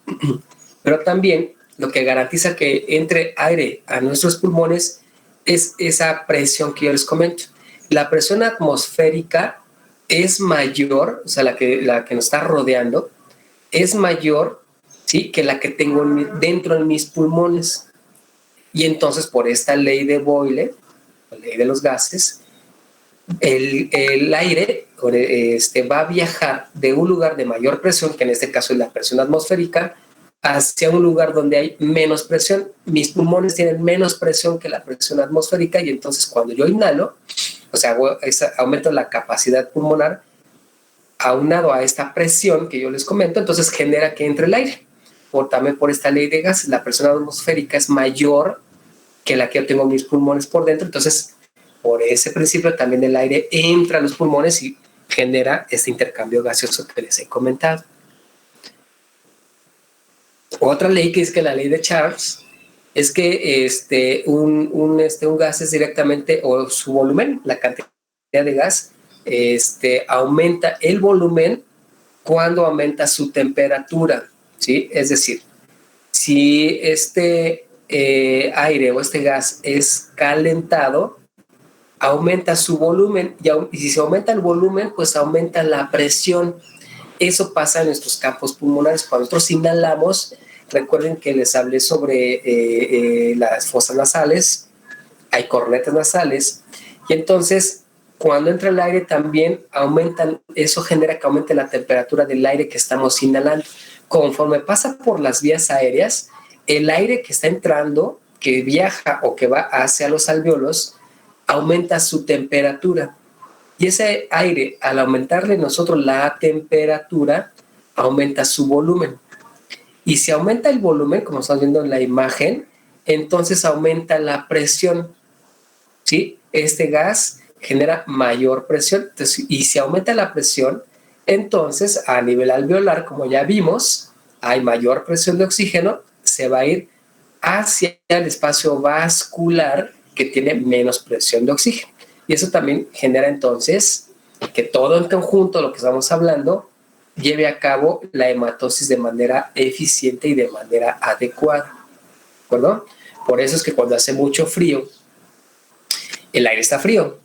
pero también lo que garantiza que entre aire a nuestros pulmones es esa presión que yo les comento. La presión atmosférica es mayor, o sea, la que nos está rodeando, es mayor, ¿sí?, que la que tengo dentro de mis pulmones. Y entonces, por esta ley de Boyle, la ley de los gases, el aire va a viajar de un lugar de mayor presión, que en este caso es la presión atmosférica, hacia un lugar donde hay menos presión. Mis pulmones tienen menos presión que la presión atmosférica y entonces cuando yo inhalo, o sea, aumento la capacidad pulmonar aunado a esta presión que yo les comento, entonces genera que entre el aire. También por esta ley de gases, la presión atmosférica es mayor que la que yo tengo en mis pulmones por dentro, entonces por ese principio también el aire entra a los pulmones y genera este intercambio gaseoso que les he comentado. Otra ley que es que la ley de Charles es que un gas es directamente, o su volumen, la cantidad de gas, aumenta el volumen cuando aumenta su temperatura, ¿sí? Es decir, si aire o este gas es calentado, aumenta su volumen y si se aumenta el volumen, pues aumenta la presión. Eso pasa en nuestros campos pulmonares. Cuando nosotros inhalamos, recuerden que les hablé sobre las fosas nasales, hay cornetas nasales, y entonces cuando entra el aire también eso genera que aumente la temperatura del aire que estamos inhalando. Conforme pasa por las vías aéreas, el aire que está entrando, que viaja o que va hacia los alvéolos, aumenta su temperatura. Y ese aire, al aumentarle nosotros la temperatura, aumenta su volumen. Y si aumenta el volumen, como estamos viendo en la imagen, entonces aumenta la presión, ¿sí? Este gas genera mayor presión. Entonces, y si aumenta la presión, entonces a nivel alveolar, como ya vimos, hay mayor presión de oxígeno, se va a ir hacia el espacio vascular que tiene menos presión de oxígeno. Y eso también genera entonces que todo en conjunto, lo que estamos hablando, lleve a cabo la hematosis de manera eficiente y de manera adecuada. ¿De acuerdo? Por eso es que cuando hace mucho frío, el aire está frío.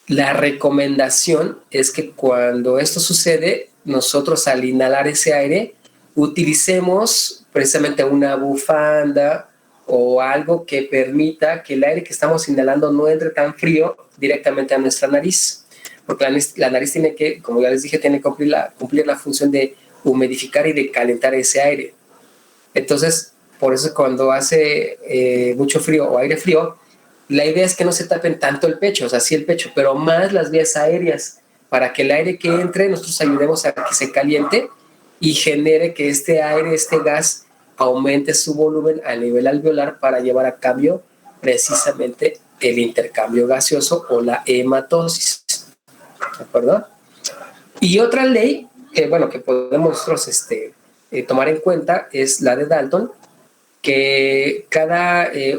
La recomendación es que cuando esto sucede, nosotros al inhalar ese aire, utilicemos precisamente una bufanda o algo que permita que el aire que estamos inhalando no entre tan frío directamente a nuestra nariz, porque la nariz tiene que, como ya les dije, tiene que cumplir la función de humidificar y de calentar ese aire. Entonces, por eso cuando hace mucho frío o aire frío, la idea es que no se tapen tanto el pecho, o sea, sí el pecho, pero más las vías aéreas, para que el aire que entre, nosotros ayudemos a que se caliente y genere que este aire, este gas, aumente su volumen a nivel alveolar para llevar a cabo precisamente el intercambio gaseoso o la hematosis. ¿De acuerdo? Y otra ley que podemos nosotros tomar en cuenta es la de Dalton, que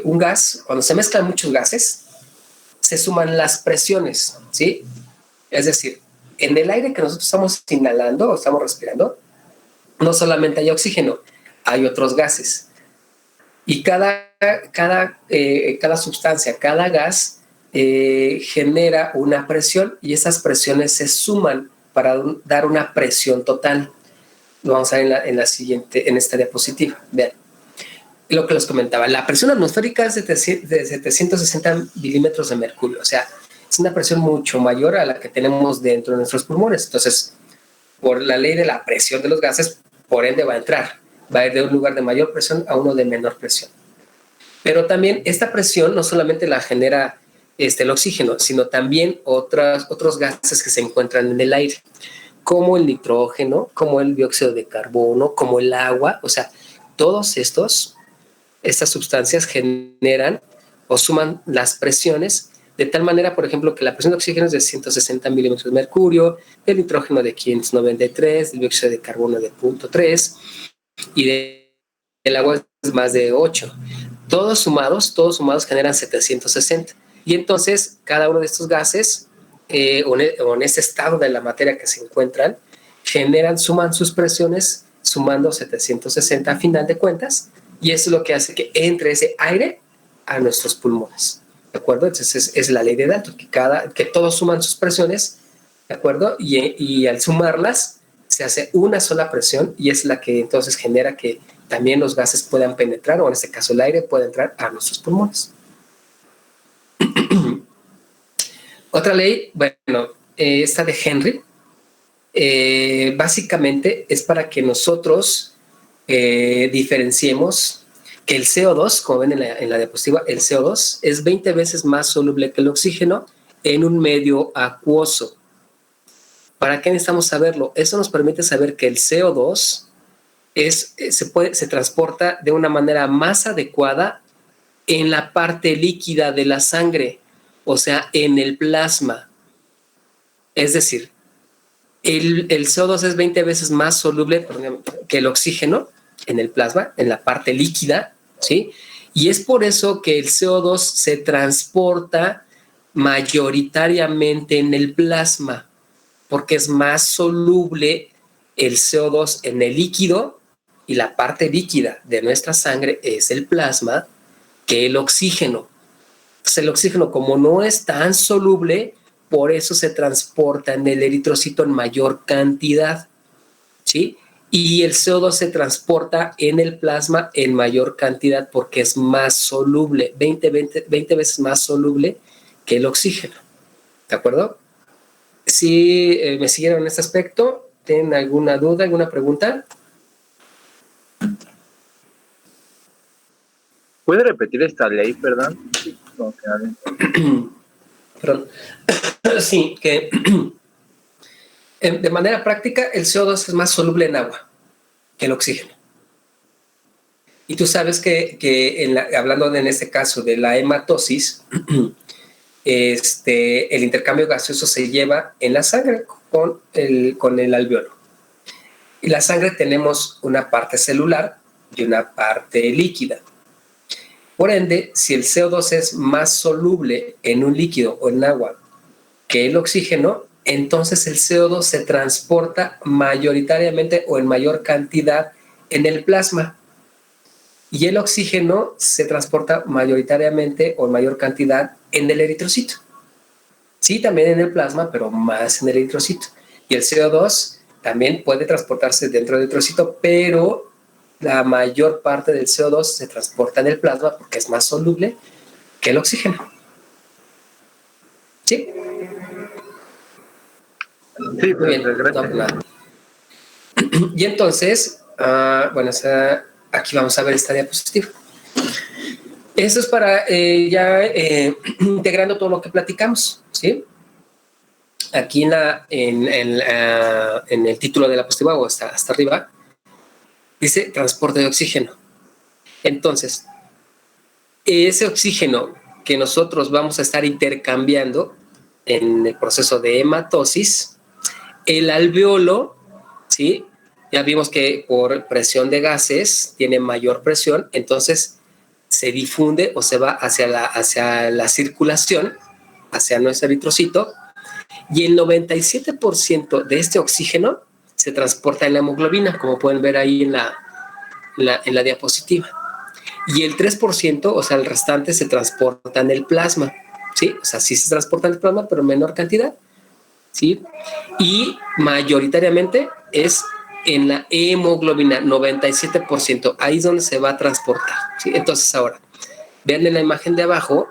un gas, cuando se mezclan muchos gases, se suman las presiones, ¿sí? Es decir, en el aire que nosotros estamos inhalando o estamos respirando, no solamente hay oxígeno, hay otros gases. Y cada sustancia, cada gas genera una presión y esas presiones se suman para dar una presión total. Lo vamos a ver en esta diapositiva. Vean. Lo que les comentaba, la presión atmosférica es de 760 milímetros de mercurio, o sea, es una presión mucho mayor a la que tenemos dentro de nuestros pulmones. Entonces, por la ley de la presión de los gases, por ende va a ir de un lugar de mayor presión a uno de menor presión. Pero también esta presión no solamente la genera el oxígeno, sino también otros gases que se encuentran en el aire, como el nitrógeno, como el dióxido de carbono, como el agua. O sea, todos estas sustancias generan o suman las presiones de tal manera, por ejemplo, que la presión de oxígeno es de 160 milímetros de mercurio, el nitrógeno de 593, el dióxido de carbono de 0.3 y el agua es más de 8. Todos sumados generan 760. Y entonces, cada uno de estos gases, o en este estado de la materia que se encuentran, suman sus presiones, sumando 760 a final de cuentas, y eso es lo que hace que entre ese aire a nuestros pulmones. ¿De acuerdo? Entonces es la ley de Dalton, que todos suman sus presiones, ¿de acuerdo? Y al sumarlas se hace una sola presión y es la que entonces genera que también los gases puedan penetrar, o en este caso el aire puede entrar a nuestros pulmones. Otra ley, bueno, esta de Henry, básicamente es para que nosotros diferenciemos que el CO2, como ven en la diapositiva, el CO2 es 20 veces más soluble que el oxígeno en un medio acuoso. ¿Para qué necesitamos saberlo? Eso nos permite saber que el CO2 se transporta de una manera más adecuada en la parte líquida de la sangre, o sea, en el plasma. Es decir, el CO2 es 20 veces más soluble que el oxígeno en el plasma, en la parte líquida, ¿sí? Y es por eso que el CO2 se transporta mayoritariamente en el plasma, porque es más soluble el CO2 en el líquido, y la parte líquida de nuestra sangre es el plasma, que el oxígeno. Entonces el oxígeno, como no es tan soluble, por eso se transporta en el eritrocito en mayor cantidad, ¿sí? Y el CO2 se transporta en el plasma en mayor cantidad porque es más soluble, 20 veces más soluble que el oxígeno. ¿De acuerdo? Si me siguieron en este aspecto, ¿tienen alguna duda, alguna pregunta? ¿Puede repetir esta ley, perdón? Perdón. Sí, que de manera práctica el CO2 es más soluble en agua que el oxígeno. Y tú sabes que hablando en este caso de la hematosis, el intercambio gaseoso se lleva en la sangre con el alveolo. En la sangre tenemos una parte celular y una parte líquida. Por ende, si el CO2 es más soluble en un líquido o en agua que el oxígeno, entonces el CO2 se transporta mayoritariamente o en mayor cantidad en el plasma. Y el oxígeno se transporta mayoritariamente o en mayor cantidad en el eritrocito. Sí, también en el plasma, pero más en el eritrocito. Y el CO2 también puede transportarse dentro del eritrocito, pero la mayor parte del CO2 se transporta en el plasma porque es más soluble que el oxígeno. ¿Sí? Sí, muy bien. gracias. No. Y entonces, bueno, aquí vamos a ver esta diapositiva. Eso es para integrando todo lo que platicamos, ¿sí? Aquí en el título de la diapositiva, o hasta arriba, dice transporte de oxígeno. Entonces, ese oxígeno que nosotros vamos a estar intercambiando en el proceso de hematosis, el alveolo, ¿sí? Ya vimos que por presión de gases tiene mayor presión, entonces se difunde o se va hacia la circulación, hacia nuestro eritrocito, y el 97% de este oxígeno se transporta en la hemoglobina, como pueden ver ahí en la diapositiva. Y el 3%, o sea, el restante, se transporta en el plasma, ¿sí? O sea, sí se transporta en el plasma, pero en menor cantidad, ¿sí? Y mayoritariamente es en la hemoglobina, 97%. Ahí es donde se va a transportar, ¿sí? Entonces, ahora, vean en la imagen de abajo,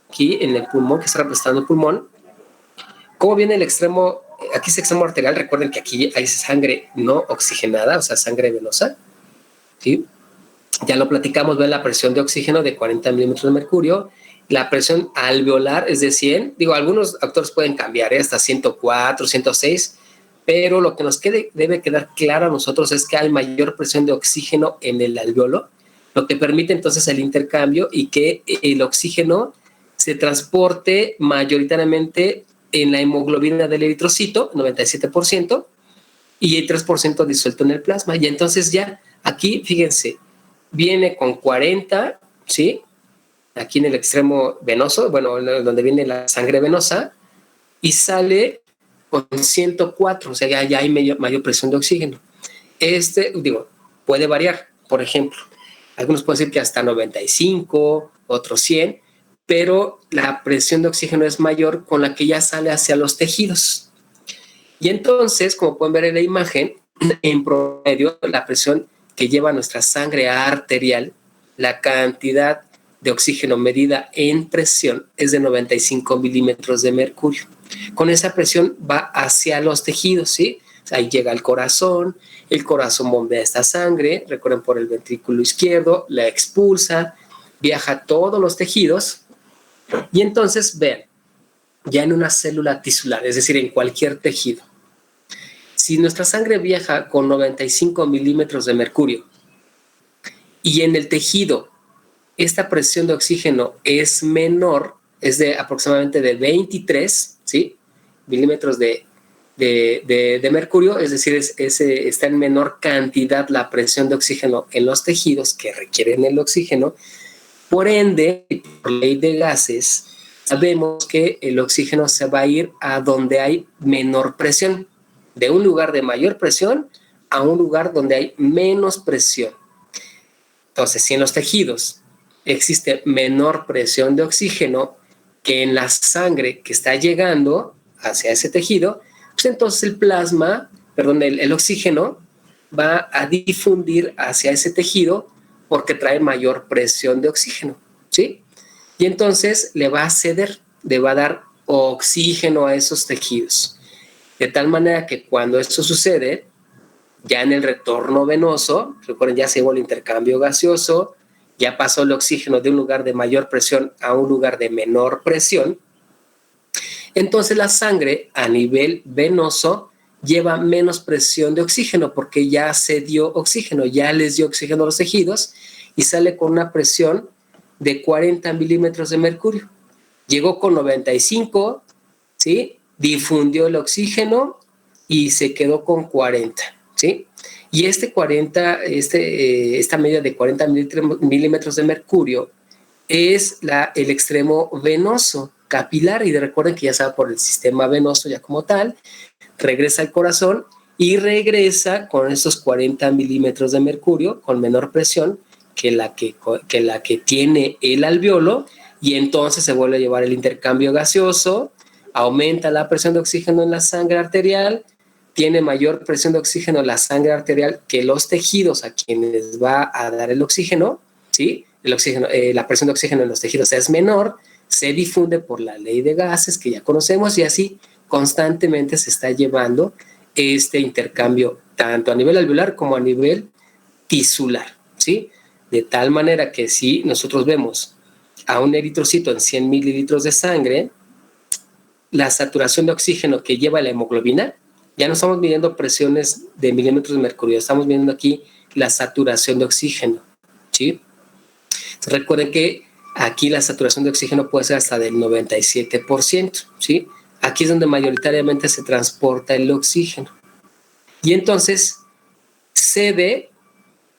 aquí en el pulmón, que está representando el pulmón, cómo viene el extremo, aquí es el extremo arterial. Recuerden que aquí hay sangre no oxigenada, o sea, sangre venosa, ¿sí? Ya lo platicamos, ven la presión de oxígeno de 40 milímetros de mercurio, la presión alveolar es de 100, digo, algunos autores pueden cambiar, hasta 104, 106, pero lo que nos debe quedar claro a nosotros es que hay mayor presión de oxígeno en el alveolo, lo que permite entonces el intercambio y que el oxígeno se transporte mayoritariamente en la hemoglobina del eritrocito, 97%, y el 3% disuelto en el plasma. Y entonces ya aquí, fíjense, viene con 40, ¿sí? Aquí en el extremo venoso, bueno, donde viene la sangre venosa, y sale con 104, o sea, ya hay mayor presión de oxígeno. Puede variar, por ejemplo, algunos pueden decir que hasta 95, otros 100, pero la presión de oxígeno es mayor con la que ya sale hacia los tejidos. Y entonces, como pueden ver en la imagen, en promedio la presión que lleva nuestra sangre arterial, la cantidad de oxígeno medida en presión es de 95 milímetros de mercurio. Con esa presión va hacia los tejidos, ¿sí? Ahí llega el corazón bombea esta sangre, recuerden, por el ventrículo izquierdo, la expulsa, viaja a todos los tejidos y entonces, vean, ya en una célula tisular, es decir, en cualquier tejido, si nuestra sangre viaja con 95 milímetros de mercurio y en el tejido esta presión de oxígeno es menor, es de aproximadamente de 23, ¿sí? milímetros de mercurio, es decir, está en menor cantidad la presión de oxígeno en los tejidos que requieren el oxígeno. Por ende, por ley de gases, sabemos que el oxígeno se va a ir a donde hay menor presión, de un lugar de mayor presión a un lugar donde hay menos presión. Entonces, si en los tejidos existe menor presión de oxígeno que en la sangre que está llegando hacia ese tejido, pues entonces el oxígeno va a difundir hacia ese tejido porque trae mayor presión de oxígeno, ¿sí? Y entonces le va a ceder, le va a dar oxígeno a esos tejidos. De tal manera que cuando esto sucede, ya en el retorno venoso, recuerden, ya se llevó el intercambio gaseoso, ya pasó el oxígeno de un lugar de mayor presión a un lugar de menor presión, entonces la sangre a nivel venoso lleva menos presión de oxígeno porque ya se dio oxígeno, ya les dio oxígeno a los tejidos y sale con una presión de 40 milímetros de mercurio. Llegó con 95, ¿sí? Difundió el oxígeno y se quedó con 40, ¿sí? Y esta medida de 40 milímetros de mercurio es el extremo venoso capilar, y recuerden que ya se va por el sistema venoso ya como tal, regresa al corazón y regresa con esos 40 milímetros de mercurio con menor presión que la que tiene el alveolo, y entonces se vuelve a llevar el intercambio gaseoso, aumenta la presión de oxígeno en la sangre arterial, tiene mayor presión de oxígeno en la sangre arterial que los tejidos a quienes va a dar el oxígeno, ¿sí? La presión de oxígeno en los tejidos es menor, se difunde por la ley de gases que ya conocemos y así constantemente se está llevando este intercambio tanto a nivel alveolar como a nivel tisular, ¿sí? De tal manera que si nosotros vemos a un eritrocito en 100 mililitros de sangre, la saturación de oxígeno que lleva la hemoglobina, ya no estamos midiendo presiones de milímetros de mercurio, estamos midiendo aquí la saturación de oxígeno, ¿sí? Entonces, recuerden que aquí la saturación de oxígeno puede ser hasta del 97%, ¿sí? Aquí es donde mayoritariamente se transporta el oxígeno. Y entonces cede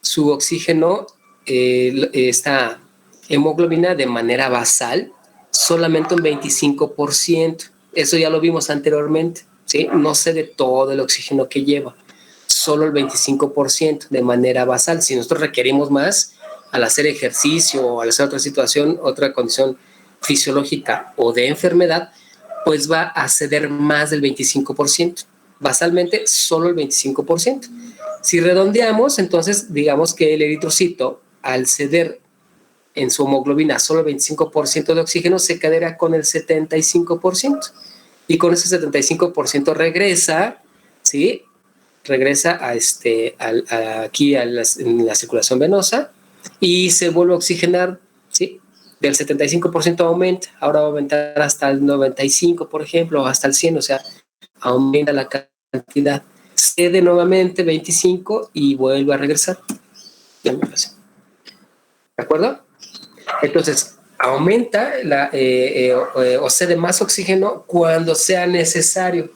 su oxígeno, esta hemoglobina, de manera basal, solamente un 25%. Eso ya lo vimos anteriormente, ¿sí? No cede todo el oxígeno que lleva, solo el 25% de manera basal. Si nosotros requerimos más, al hacer ejercicio o al hacer otra situación, otra condición fisiológica o de enfermedad, pues va a ceder más del 25%. Basalmente, solo el 25%. Si redondeamos, entonces digamos que el eritrocito, al ceder en su hemoglobina solo el 25% de oxígeno, se quedará con el 75%. Y con ese 75% regresa, ¿sí? Regresa aquí en la circulación venosa y se vuelve a oxigenar, ¿sí? Del 75% aumenta, ahora va a aumentar hasta el 95%, por ejemplo, o hasta el 100%, o sea, aumenta la cantidad. Cede nuevamente 25 y vuelve a regresar. ¿De acuerdo? Entonces, aumenta o cede más oxígeno cuando sea necesario,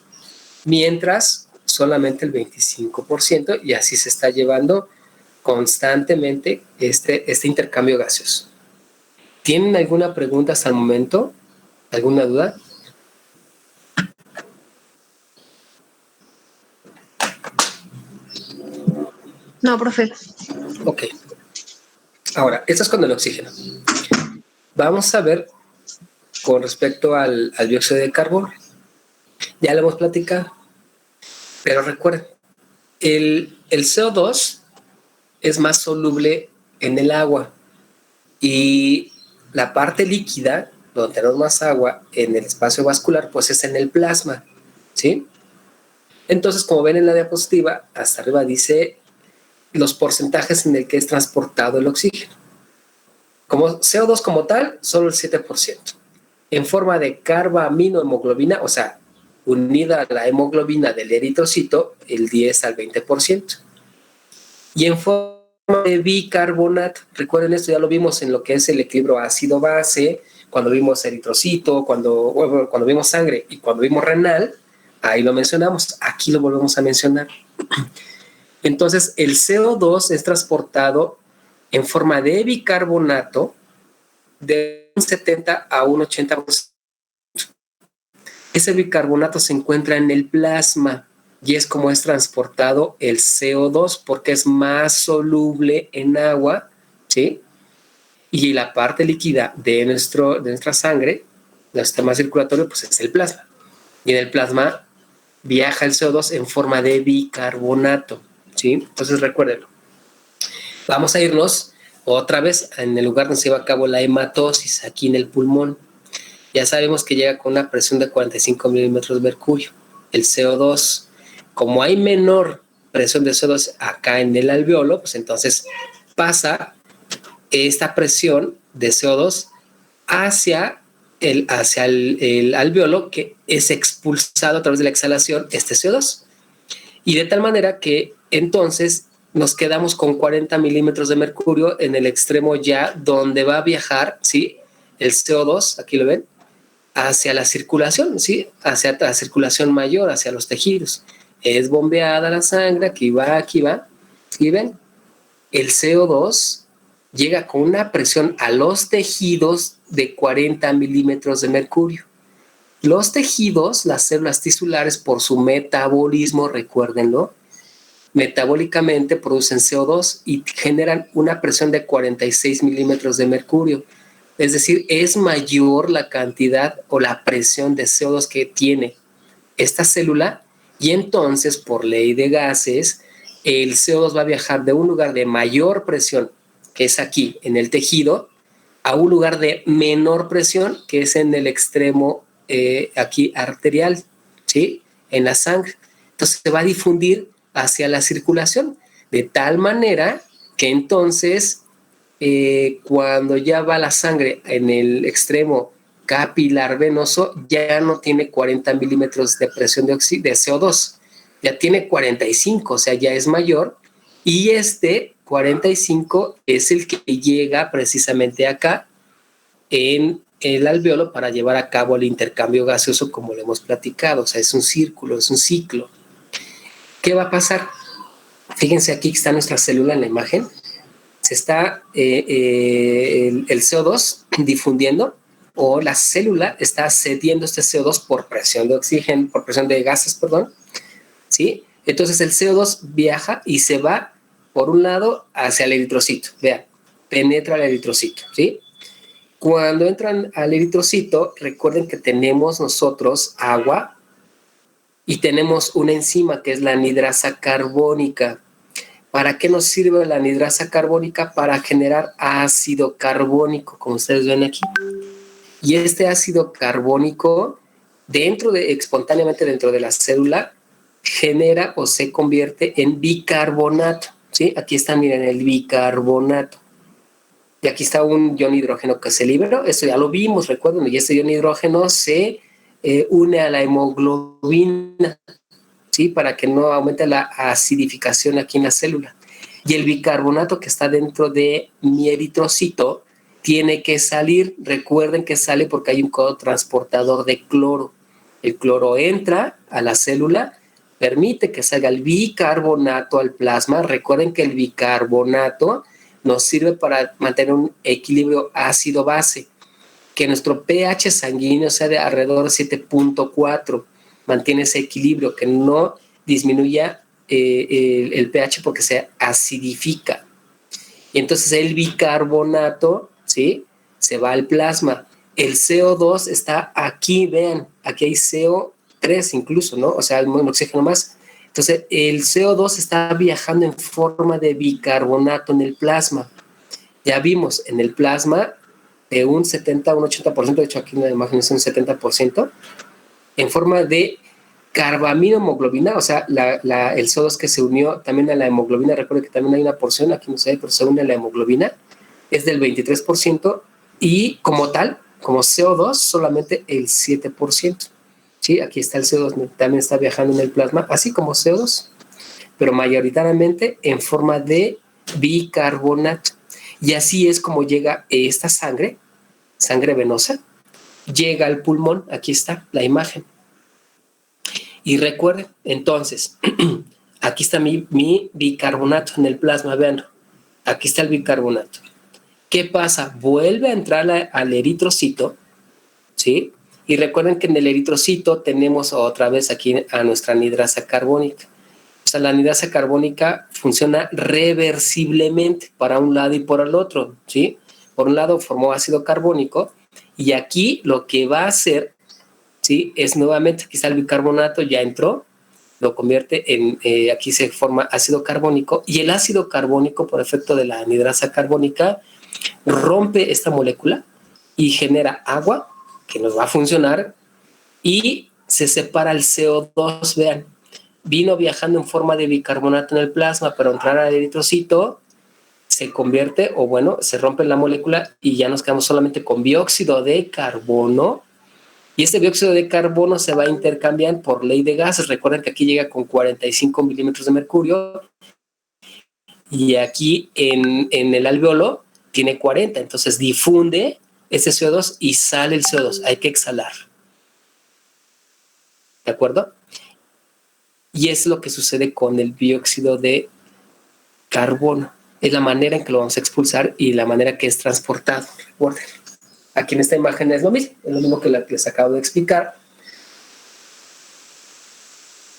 mientras solamente el 25%, y así se está llevando constantemente este intercambio gaseoso. ¿Tienen alguna pregunta hasta el momento? ¿Alguna duda? No, profe. Ok. Ahora, esto es con el oxígeno. Vamos a ver con respecto al dióxido de carbono. Ya lo hemos platicado. Pero recuerden, el CO2 es más soluble en el agua y la parte líquida, donde tenemos más agua en el espacio vascular, pues es en el plasma, ¿sí? Entonces, como ven en la diapositiva, hasta arriba dice los porcentajes en el que es transportado el oxígeno. Como CO2 como tal, solo el 7%. En forma de carbaminohemoglobina, o sea, unida a la hemoglobina del eritrocito, el 10 al 20%. Y en forma de bicarbonato, recuerden esto, ya lo vimos en lo que es el equilibrio ácido-base, cuando vimos eritrocito, cuando vimos sangre y cuando vimos renal, ahí lo mencionamos, aquí lo volvemos a mencionar. Entonces, el CO2 es transportado en forma de bicarbonato de un 70 a un 80%. Ese bicarbonato se encuentra en el plasma y es como es transportado el CO2 porque es más soluble en agua, ¿sí? Y la parte líquida de nuestra sangre, del sistema circulatorio, pues es el plasma. Y en el plasma viaja el CO2 en forma de bicarbonato, ¿sí? Entonces recuérdenlo. Vamos a irnos otra vez en el lugar donde se lleva a cabo la hematosis, aquí en el pulmón. Ya sabemos que llega con una presión de 45 milímetros de mercurio. El CO2, como hay menor presión de CO2 acá en el alveolo, pues entonces pasa esta presión de CO2 hacia el alveolo, que es expulsado a través de la exhalación este CO2. Y de tal manera que entonces nos quedamos con 40 milímetros de mercurio en el extremo ya donde va a viajar, ¿sí? El CO2, aquí lo ven, hacia la circulación, ¿sí? Hacia la circulación mayor, hacia los tejidos. Es bombeada la sangre, aquí va, ¿y ven? El CO2 llega con una presión a los tejidos de 40 milímetros de mercurio. Los tejidos, las células tisulares, por su metabolismo, recuérdenlo, metabólicamente producen CO2 y generan una presión de 46 milímetros de mercurio. Es decir, es mayor la cantidad o la presión de CO2 que tiene esta célula y entonces, por ley de gases, el CO2 va a viajar de un lugar de mayor presión, que es aquí en el tejido, a un lugar de menor presión, que es en el extremo aquí arterial, ¿sí? En la sangre. Entonces se va a difundir hacia la circulación, de tal manera que entonces cuando ya va la sangre en el extremo capilar venoso, ya no tiene 40 milímetros de presión de CO2, ya tiene 45, o sea, ya es mayor, y este 45 es el que llega precisamente acá en el alveolo para llevar a cabo el intercambio gaseoso, como lo hemos platicado. O sea, es un círculo, es un ciclo. ¿Qué va a pasar? Fíjense, aquí está nuestra célula en la imagen. Se está el CO2 difundiendo, o la célula está cediendo este CO2 por presión de oxígeno, por presión de gases, perdón, ¿sí? Entonces el CO2 viaja y se va por un lado hacia el eritrocito. Vean, penetra el eritrocito, ¿sí? Cuando entran al eritrocito, recuerden que tenemos nosotros agua y tenemos una enzima que es la anhidrasa carbónica. ¿Para qué nos sirve la anhidrasa carbónica? Para generar ácido carbónico, como ustedes ven aquí. Y este ácido carbónico, espontáneamente dentro de la célula, genera o se convierte en bicarbonato, ¿sí? Aquí está, miren, el bicarbonato. Y aquí está un ion hidrógeno que se liberó. Esto ya lo vimos, recuerden, y este ion hidrógeno se une a la hemoglobina, ¿sí? Para que no aumente la acidificación aquí en la célula. Y el bicarbonato que está dentro de mi eritrocito tiene que salir. Recuerden que sale porque hay un codo transportador de cloro. El cloro entra a la célula, permite que salga el bicarbonato al plasma. Recuerden que el bicarbonato nos sirve para mantener un equilibrio ácido-base, que nuestro pH sanguíneo sea de alrededor de 7.4, mantiene ese equilibrio, que no disminuya el pH porque se acidifica. Y entonces el bicarbonato, ¿sí? Se va al plasma. El CO2 está aquí, vean, aquí hay CO3 incluso, ¿no? O sea, hay un oxígeno más. Entonces, el CO2 está viajando en forma de bicarbonato en el plasma. Ya vimos en el plasma de un 70 a un 80%, de hecho aquí en la imagen es un 70%, en forma de carbaminohemoglobina, o sea, el CO2 que se unió también a la hemoglobina, recuerden que también hay una porción, aquí no sé, pero se une a la hemoglobina, es del 23%, y como tal, como CO2, solamente el 7%. ¿Sí? Aquí está el CO2, también está viajando en el plasma, así como CO2, pero mayoritariamente en forma de bicarbonato. Y así es como llega esta sangre venosa, llega al pulmón, aquí está la imagen. Y recuerden, entonces, aquí está mi bicarbonato en el plasma, vean, aquí está el bicarbonato. ¿Qué pasa? Vuelve a entrar al eritrocito, ¿sí? Y recuerden que en el eritrocito tenemos otra vez aquí a nuestra anidrasa carbónica. O sea, la anidrasa carbónica funciona reversiblemente para un lado y por el otro, ¿sí? Por un lado formó ácido carbónico y aquí lo que va a hacer, ¿sí? Es nuevamente, aquí está el bicarbonato, ya entró, lo convierte en, aquí se forma ácido carbónico y el ácido carbónico por efecto de la anidrasa carbónica rompe esta molécula y genera agua que nos va a funcionar y se separa el CO2, vean, vino viajando en forma de bicarbonato en el plasma, pero entrar al eritrocito se convierte, o bueno, se rompe la molécula y ya nos quedamos solamente con dióxido de carbono. Y este dióxido de carbono se va a intercambiar por ley de gases. Recuerden que aquí llega con 45 milímetros de mercurio y aquí en el alveolo tiene 40. Entonces difunde ese CO2 y sale el CO2. Hay que exhalar. ¿De acuerdo? Y es lo que sucede con el dióxido de carbono. Es la manera en que lo vamos a expulsar y la manera que es transportado. Recuerden. Aquí en esta imagen es lo mismo que les acabo de explicar.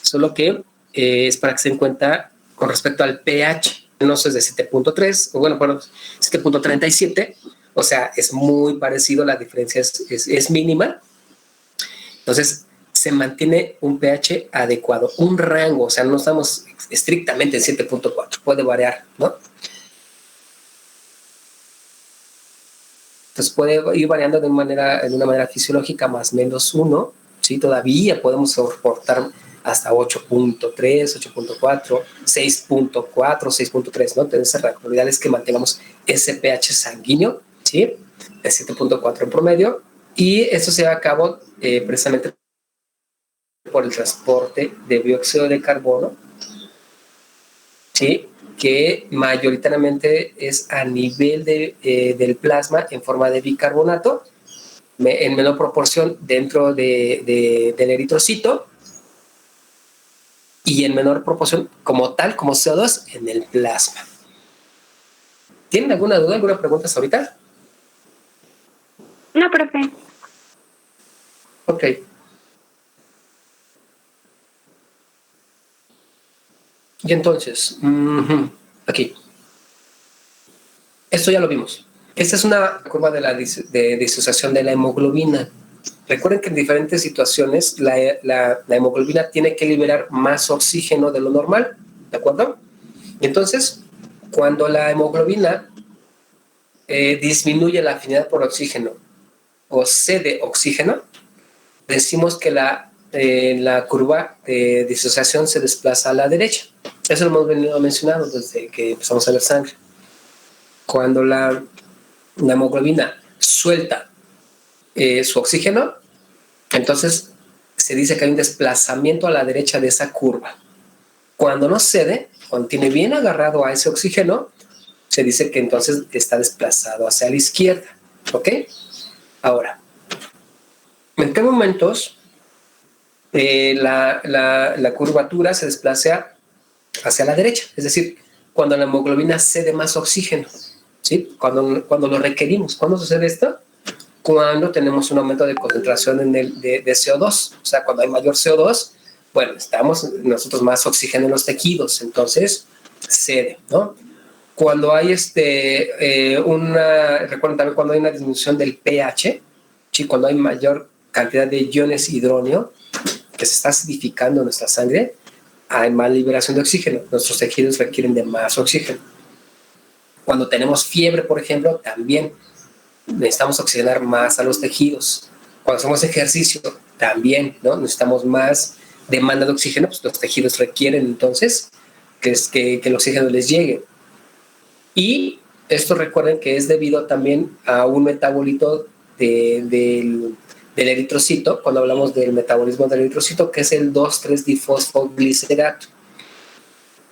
Solo que es para que se den cuenta con respecto al pH. No es de 7.3, o bueno, 7.37. O sea, es muy parecido, la diferencia es mínima. Entonces, se mantiene un pH adecuado, un rango, o sea, no estamos estrictamente en 7.4, puede variar, ¿no? Entonces puede ir variando de una manera fisiológica más o menos 1, ¿sí? Todavía podemos soportar hasta 8.3, 8.4, 6.4, 6.3, ¿no? Entonces, la realidad es que mantengamos ese pH sanguíneo, ¿sí? De 7.4 en promedio, y esto se lleva a cabo precisamente por el transporte de dióxido de carbono, ¿sí? Que mayoritariamente es a nivel del plasma en forma de bicarbonato, en menor proporción dentro del eritrocito y en menor proporción como tal, como CO2 en el plasma. ¿Tienen alguna duda, alguna pregunta ahorita? No, profe. Ok. Y entonces, aquí. Esto ya lo vimos. Esta es una curva de disociación de la hemoglobina. Recuerden que en diferentes situaciones la hemoglobina tiene que liberar más oxígeno de lo normal, ¿de acuerdo? Entonces, cuando la hemoglobina disminuye la afinidad por oxígeno o cede oxígeno, decimos que la curva de disociación se desplaza a la derecha. Eso lo hemos venido mencionando desde que empezamos a ver sangre. Cuando la hemoglobina suelta su oxígeno, entonces se dice que hay un desplazamiento a la derecha de esa curva. Cuando no cede, cuando tiene bien agarrado a ese oxígeno, se dice que entonces está desplazado hacia la izquierda. ¿Ok? Ahora, ¿en qué momentos la curvatura se desplaza hacia la derecha? Es decir, cuando la hemoglobina cede más oxígeno, ¿sí? Cuando lo requerimos. ¿Cuándo sucede esto? Cuando tenemos un aumento de concentración de CO2. O sea, cuando hay mayor CO2, bueno, necesitamos nosotros más oxígeno en los tejidos, entonces cede, ¿no? Cuando hay recuerden también cuando hay una disminución del pH, ¿sí? Cuando hay mayor cantidad de iones hidrógeno que se está acidificando en nuestra sangre, hay más liberación de oxígeno. Nuestros tejidos requieren de más oxígeno. Cuando tenemos fiebre, por ejemplo, también necesitamos oxigenar más a los tejidos. Cuando hacemos ejercicio, también, ¿no? Necesitamos más demanda de oxígeno, pues los tejidos requieren entonces que el oxígeno les llegue. Y esto recuerden que es debido también a un metabolito del eritrocito, cuando hablamos del metabolismo del eritrocito, que es el 2,3-difosfoglicerato.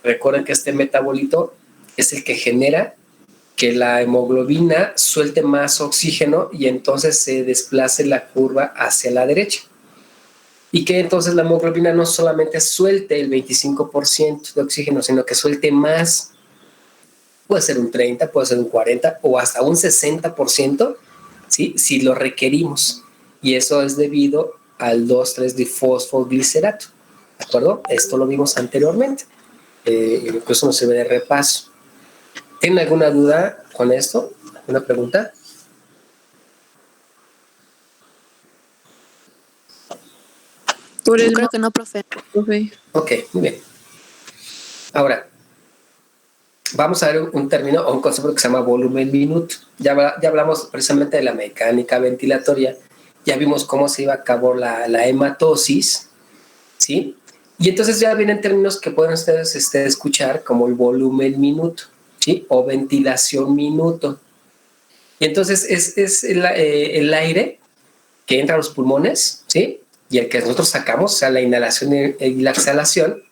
Recuerden que este metabolito es el que genera que la hemoglobina suelte más oxígeno y entonces se desplace la curva hacia la derecha. Y que entonces la hemoglobina no solamente suelte el 25% de oxígeno, sino que suelte más. Puede ser un 30, puede ser un 40 o hasta un 60%, ¿sí? Si lo requerimos. Y eso es debido al 2,3-difosfoglicerato. ¿De acuerdo? Esto lo vimos anteriormente. Incluso nos sirve de repaso. ¿Tienen alguna duda con esto? ¿Alguna pregunta? Yo creo que no, profe. Ok, muy bien. Ahora, vamos a ver un término o un concepto que se llama volumen minuto. Ya hablamos precisamente de la mecánica ventilatoria. Ya vimos cómo se iba a cabo la hematosis, ¿sí? Y entonces ya vienen términos que pueden ustedes escuchar como el volumen minuto, ¿sí? O ventilación minuto. Y entonces es el aire que entra a los pulmones, ¿sí? Y el que nosotros sacamos, o sea, la inhalación y la exhalación,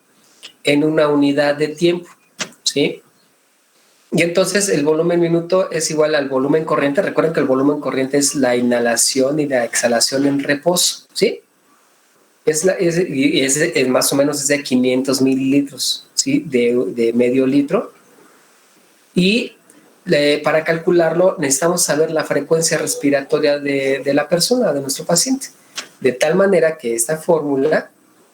en una unidad de tiempo, ¿sí? Y entonces el volumen minuto es igual al volumen corriente. Recuerden que el volumen corriente es la inhalación y la exhalación en reposo, ¿sí? Es más o menos es de 500 mililitros, ¿sí? De medio litro. Y para calcularlo necesitamos saber la frecuencia respiratoria de la persona, de nuestro paciente. De tal manera que esta fórmula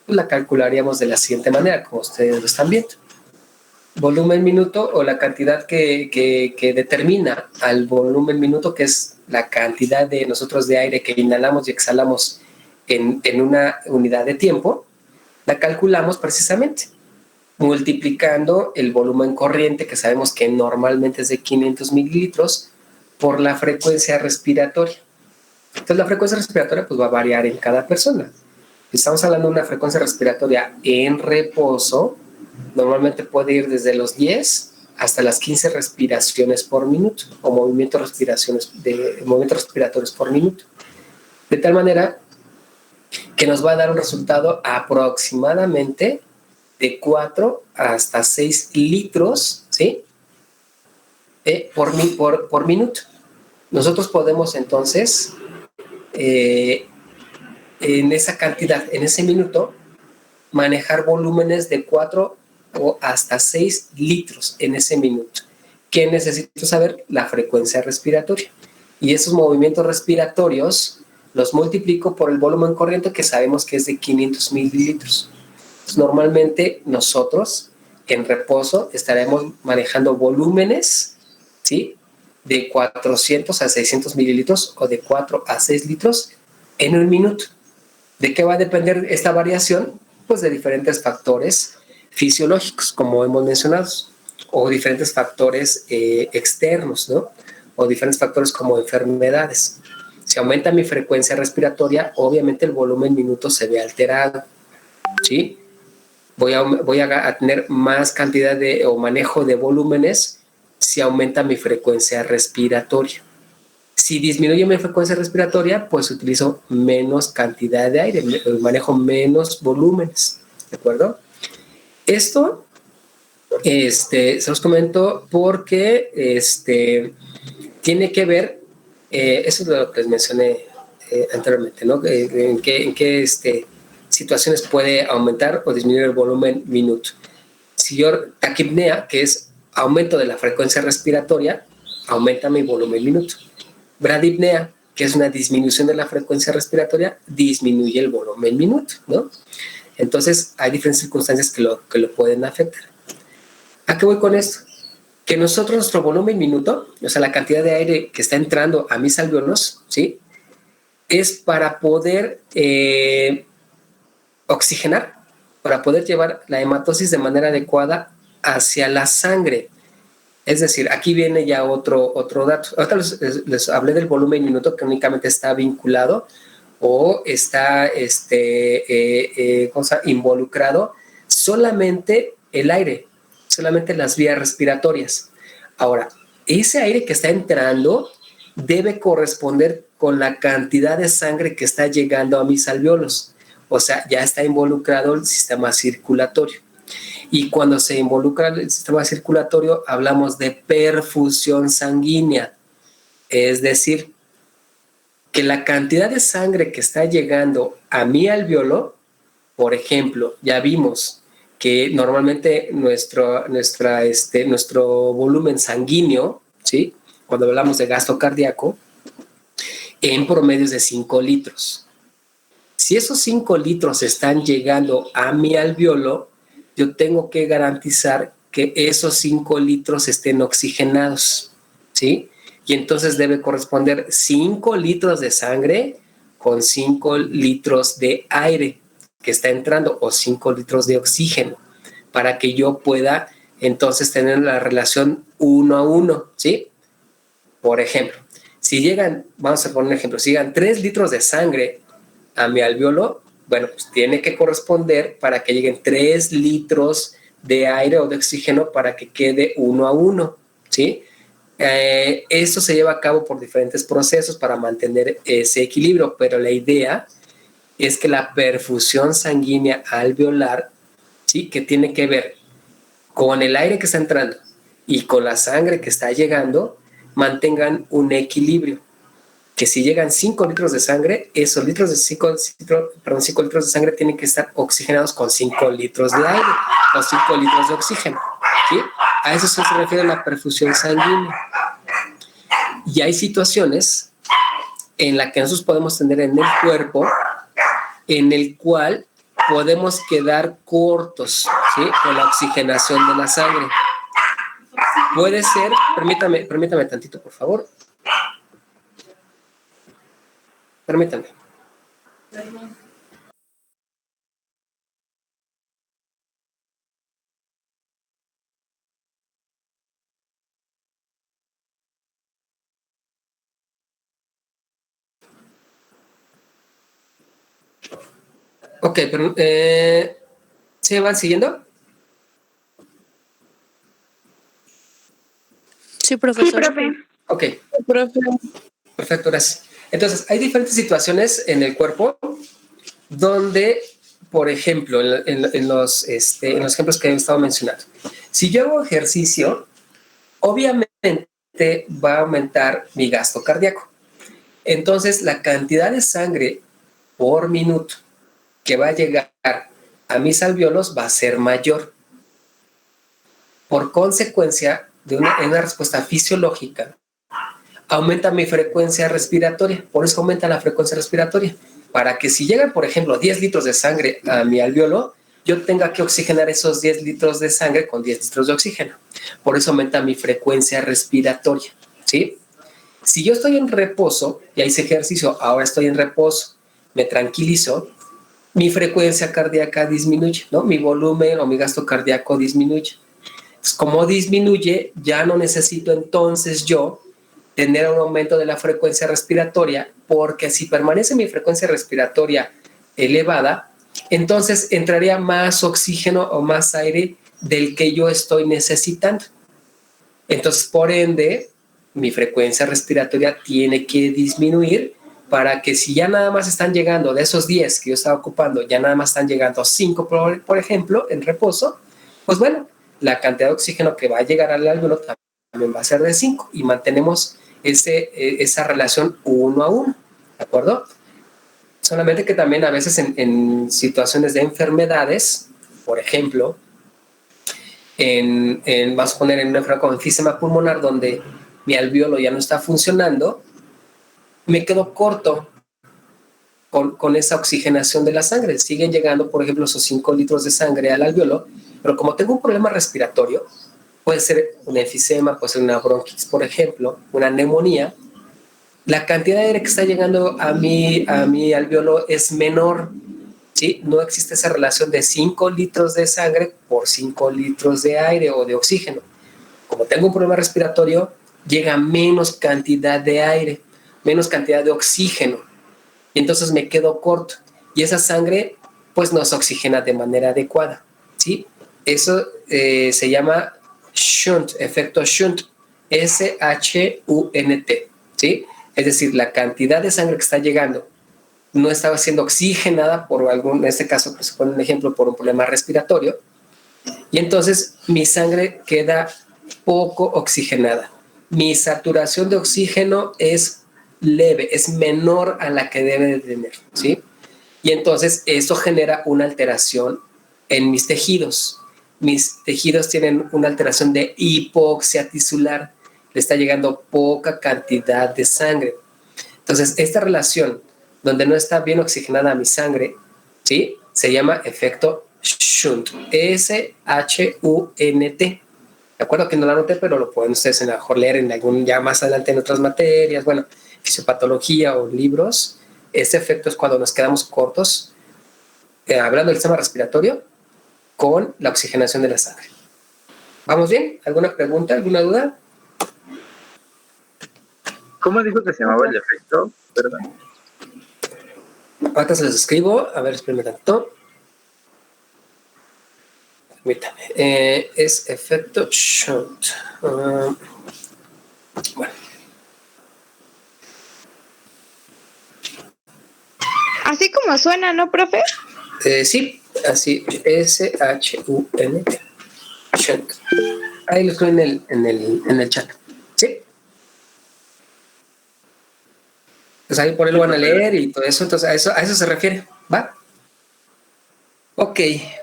la calcularíamos de la siguiente manera, como ustedes lo están viendo. Volumen minuto o la cantidad que determina al volumen minuto, que es la cantidad de nosotros de aire que inhalamos y exhalamos en una unidad de tiempo, la calculamos precisamente multiplicando el volumen corriente, que sabemos que normalmente es de 500 mililitros, por la frecuencia respiratoria. Entonces la frecuencia respiratoria pues va a variar en cada persona. Si estamos hablando de una frecuencia respiratoria en reposo, normalmente puede ir desde los 10 hasta las 15 respiraciones por minuto o movimientos respiratorios por minuto. De tal manera que nos va a dar un resultado aproximadamente de 4 hasta 6 litros, ¿sí? Por minuto. Nosotros podemos entonces, en esa cantidad, en ese minuto, manejar volúmenes de 4 o hasta 6 litros en ese minuto. ¿Qué necesito saber? La frecuencia respiratoria. Y esos movimientos respiratorios los multiplico por el volumen corriente, que sabemos que es de 500 mililitros. Normalmente nosotros en reposo estaremos manejando volúmenes, ¿sí? De 400 a 600 mililitros o de 4 a 6 litros en un minuto. ¿De qué va a depender esta variación? Pues de diferentes factores fisiológicos, como hemos mencionado, o diferentes factores externos, ¿no? O diferentes factores como enfermedades. Si aumenta mi frecuencia respiratoria, obviamente el volumen minuto se ve alterado, ¿sí? Voy a tener más cantidad o manejo de volúmenes si aumenta mi frecuencia respiratoria. Si disminuye mi frecuencia respiratoria, pues utilizo menos cantidad de aire, manejo menos volúmenes, ¿de acuerdo? Esto se los comento porque tiene que ver, eso es lo que les mencioné anteriormente, ¿no? En qué situaciones puede aumentar o disminuir el volumen minuto. Si yo taquipnea, que es aumento de la frecuencia respiratoria, aumenta mi volumen minuto. Bradipnea, que es una disminución de la frecuencia respiratoria, disminuye el volumen minuto, ¿no? Entonces, hay diferentes circunstancias que lo pueden afectar. ¿A qué voy con esto? Que nosotros, nuestro volumen minuto, o sea, la cantidad de aire que está entrando a mis alveolos, ¿sí? Es para poder oxigenar para poder llevar la hematosis de manera adecuada hacia la sangre. Es decir, aquí viene ya otro dato. Ahorita les hablé del volumen minuto que únicamente está vinculado o está involucrado solamente el aire, solamente las vías respiratorias. Ahora, ese aire que está entrando debe corresponder con la cantidad de sangre que está llegando a mis alvéolos. O sea, ya está involucrado el sistema circulatorio. Y cuando se involucra el sistema circulatorio, hablamos de perfusión sanguínea. Es decir, que la cantidad de sangre que está llegando a mi alvéolo, por ejemplo, ya vimos que normalmente nuestro volumen sanguíneo, ¿sí? Cuando hablamos de gasto cardíaco, en promedio es de 5 litros. Si esos 5 litros están llegando a mi alvéolo, yo tengo que garantizar que esos 5 litros estén oxigenados, ¿sí? Y entonces debe corresponder 5 litros de sangre con 5 litros de aire que está entrando o 5 litros de oxígeno para que yo pueda entonces tener la relación 1 a 1, ¿sí? Por ejemplo, si llegan, vamos a poner un ejemplo, si llegan 3 litros de sangre a mi alvéolo, bueno, pues tiene que corresponder para que lleguen 3 litros de aire o de oxígeno para que quede 1 a 1, ¿sí? Esto se lleva a cabo por diferentes procesos para mantener ese equilibrio, pero la idea es que la perfusión sanguínea alveolar, ¿sí? Que tiene que ver con el aire que está entrando y con la sangre que está llegando, mantengan un equilibrio. Que si llegan 5 litros de sangre, esos 5 litros de sangre tienen que estar oxigenados con 5 litros de aire o 5 litros de oxígeno, ¿sí? A eso se refiere la perfusión sanguínea. Y hay situaciones en las que nosotros podemos tener en el cuerpo en el cual podemos quedar cortos, ¿sí? Con la oxigenación de la sangre. Puede ser, permítame tantito, por favor. Permítame. Ok, pero ¿se van siguiendo? Sí, profesor. Sí, profe. Ok, Profe. perfecto, gracias. Entonces, hay diferentes situaciones en el cuerpo donde, por ejemplo, en los ejemplos que he estado mencionando, si yo hago ejercicio, obviamente va a aumentar mi gasto cardíaco. Entonces, la cantidad de sangre por minuto que va a llegar a mis alvéolos va a ser mayor. Por consecuencia de una respuesta fisiológica, aumenta mi frecuencia respiratoria. Por eso aumenta la frecuencia respiratoria. Para que si llegan, por ejemplo, 10 litros de sangre a mi alvéolo, yo tenga que oxigenar esos 10 litros de sangre con 10 litros de oxígeno. Por eso aumenta mi frecuencia respiratoria, ¿sí? Si yo estoy en reposo, y hice ejercicio, ahora estoy en reposo, me tranquilizo, mi frecuencia cardíaca disminuye, ¿no? Mi volumen o mi gasto cardíaco disminuye. Entonces, como disminuye, ya no necesito entonces yo tener un aumento de la frecuencia respiratoria, porque si permanece mi frecuencia respiratoria elevada, entonces entraría más oxígeno o más aire del que yo estoy necesitando. Entonces, por ende, mi frecuencia respiratoria tiene que disminuir para que si ya nada más están llegando de esos 10 que yo estaba ocupando, ya nada más están llegando 5, por ejemplo, en reposo, pues bueno, la cantidad de oxígeno que va a llegar al alvéolo también va a ser de 5 y mantenemos esa relación 1 a 1, ¿de acuerdo? Solamente que también a veces en situaciones de enfermedades, por ejemplo, vamos a poner en una enfermedad como enfisema pulmonar, donde mi alvéolo ya no está funcionando, me quedo corto con esa oxigenación de la sangre. Siguen llegando, por ejemplo, esos 5 litros de sangre al alvéolo, pero como tengo un problema respiratorio, puede ser un enfisema, puede ser una bronquitis, por ejemplo, una neumonía, la cantidad de aire que está llegando a mi alvéolo es menor, ¿sí? No existe esa relación de 5 litros de sangre por 5 litros de aire o de oxígeno. Como tengo un problema respiratorio, llega menos cantidad de aire, menos cantidad de oxígeno, y entonces me quedo corto. Y esa sangre, pues, no se oxigena de manera adecuada, ¿sí? Eso se llama shunt, efecto shunt, S-H-U-N-T, ¿sí? Es decir, la cantidad de sangre que está llegando no estaba siendo oxigenada por algún, en este caso, pues, se pone un ejemplo, por un problema respiratorio, y entonces mi sangre queda poco oxigenada. Mi saturación de oxígeno es leve, es menor a la que debe de tener, ¿sí? Y entonces eso genera una alteración en mis tejidos. Mis tejidos tienen una alteración de hipoxia tisular. Le está llegando poca cantidad de sangre. Entonces, esta relación donde no está bien oxigenada mi sangre, ¿sí? Se llama efecto Shunt. S-H-U-N-T. De acuerdo que no lo anoté, pero lo pueden ustedes a lo mejor leer en algún, ya más adelante en otras materias, bueno, fisiopatología o libros. Este efecto es cuando nos quedamos cortos, hablando del sistema respiratorio, con la oxigenación de la sangre. ¿Vamos bien? ¿Alguna pregunta? ¿Alguna duda? ¿Cómo dijo que se llamaba el efecto? Perdón. Ahorita se los escribo. A ver, espérenme tanto. Permítame. Es efecto Shunt. Bueno. Así como suena, ¿no, profe? Sí, así, S-H-U-N-T. Shunt. Ahí lo estoy en el chat. ¿Sí? Pues ahí por ahí lo van a leer y todo eso. Entonces, a eso se refiere. ¿Va? Ok,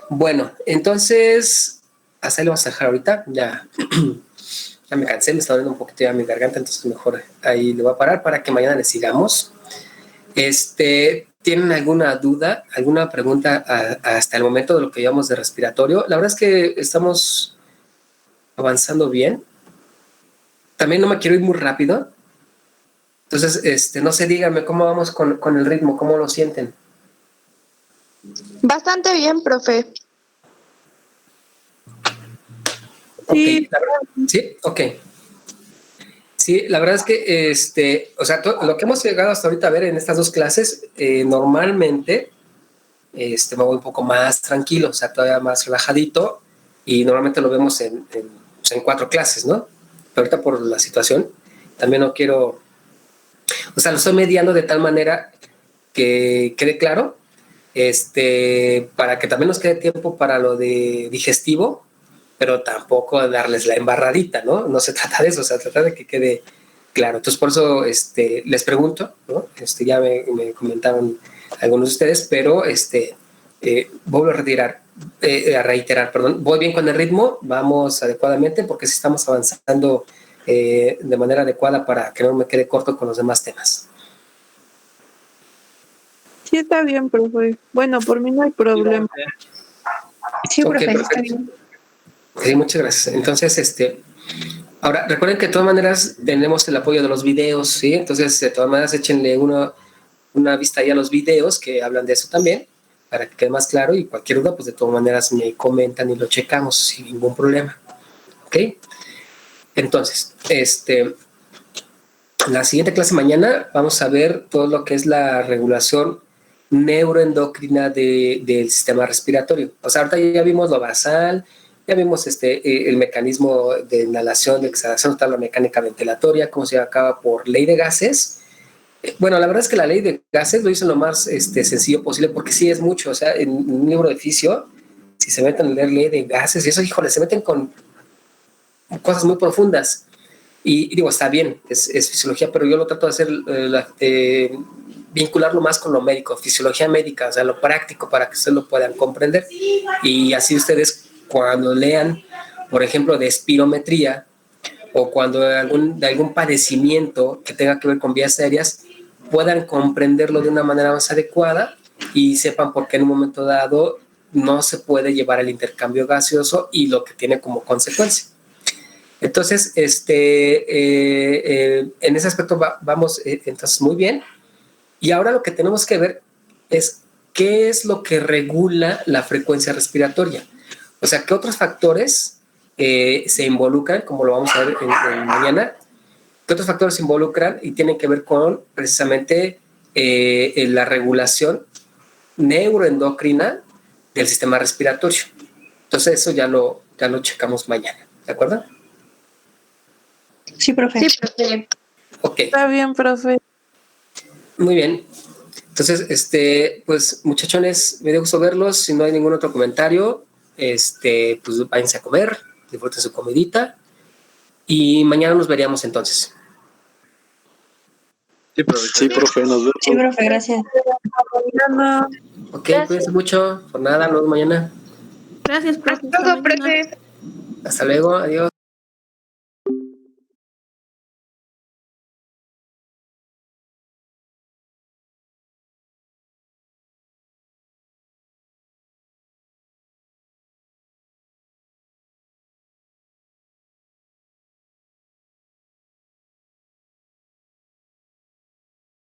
bueno, entonces, hasta ahí lo vamos a dejar ahorita. Ya me cansé, me está doliendo un poquito ya mi garganta, entonces mejor ahí le voy a parar para que mañana le sigamos. ¿Tienen alguna duda, alguna pregunta hasta el momento de lo que llevamos de respiratorio? La verdad es que estamos avanzando bien. También no me quiero ir muy rápido. Entonces, no sé, díganme cómo vamos con el ritmo, cómo lo sienten. Bastante bien, profe. Sí. Ok, sí, ok. Sí, la verdad es que, o sea, lo que hemos llegado hasta ahorita a ver en estas dos clases, normalmente, me voy un poco más tranquilo, o sea, todavía más relajadito, y normalmente lo vemos en 4 clases, ¿no? Pero ahorita por la situación, también no quiero, o sea, lo estoy mediando de tal manera que quede claro, para que también nos quede tiempo para lo de digestivo, pero tampoco darles la embarradita, ¿no? No se trata de eso, se trata de que quede claro. Entonces, por eso les pregunto, ¿no? Ya me comentaron algunos de ustedes, pero vuelvo a reiterar, perdón, voy bien con el ritmo, vamos adecuadamente, porque sí estamos avanzando de manera adecuada para que no me quede corto con los demás temas. Sí, está bien, profe. Bueno, por mí no hay problema. Sí, Ok, profe, está perfecto. bien. Sí, muchas gracias. Entonces, ahora recuerden que de todas maneras tenemos el apoyo de los videos, ¿sí? Entonces, de todas maneras, échenle una vista ahí a los videos que hablan de eso también, para que quede más claro, y cualquier duda, pues de todas maneras me comentan y lo checamos sin ningún problema. ¿Ok? Entonces, la siguiente clase mañana vamos a ver todo lo que es la regulación neuroendocrina del sistema respiratorio. O sea, ahorita ya vimos lo basal, ya vimos el mecanismo de inhalación, de exhalación, toda la mecánica ventilatoria, cómo se acaba por ley de gases. Bueno, la verdad es que la ley de gases lo hizo lo más sencillo posible, porque sí es mucho. O sea, en un libro de fisio, si se meten a leer ley de gases y eso, híjole, se meten con cosas muy profundas. Y digo, está bien, es fisiología, pero yo lo trato de hacer, vincularlo más con lo médico, fisiología médica, o sea, lo práctico, para que ustedes lo puedan comprender. Y así ustedes, cuando lean, por ejemplo, de espirometría, o cuando de algún padecimiento que tenga que ver con vías aéreas, puedan comprenderlo de una manera más adecuada y sepan por qué en un momento dado no se puede llevar el intercambio gaseoso y lo que tiene como consecuencia. Entonces, en ese aspecto vamos entonces muy bien. Y ahora lo que tenemos que ver es ¿qué es lo que regula la frecuencia respiratoria? O sea, ¿qué otros factores se involucran, como lo vamos a ver en mañana? ¿Qué otros factores se involucran y tienen que ver con precisamente la regulación neuroendocrina del sistema respiratorio? Entonces eso ya lo checamos mañana, ¿de acuerdo? Sí, profe. Sí, profe. Ok, Está bien, profe. muy bien. Entonces, pues muchachones, me dio gusto verlos. Si no hay ningún otro comentario, pues váyanse a comer, disfruten su comidita y mañana nos veríamos entonces. Sí, profe. Sí, profe, nos vemos. Sí, profe, gracias. Mañana. Ok, Gracias. cuídense mucho. Por nada, nos vemos mañana. Gracias, profe. Hasta luego, profe. Hasta luego, adiós.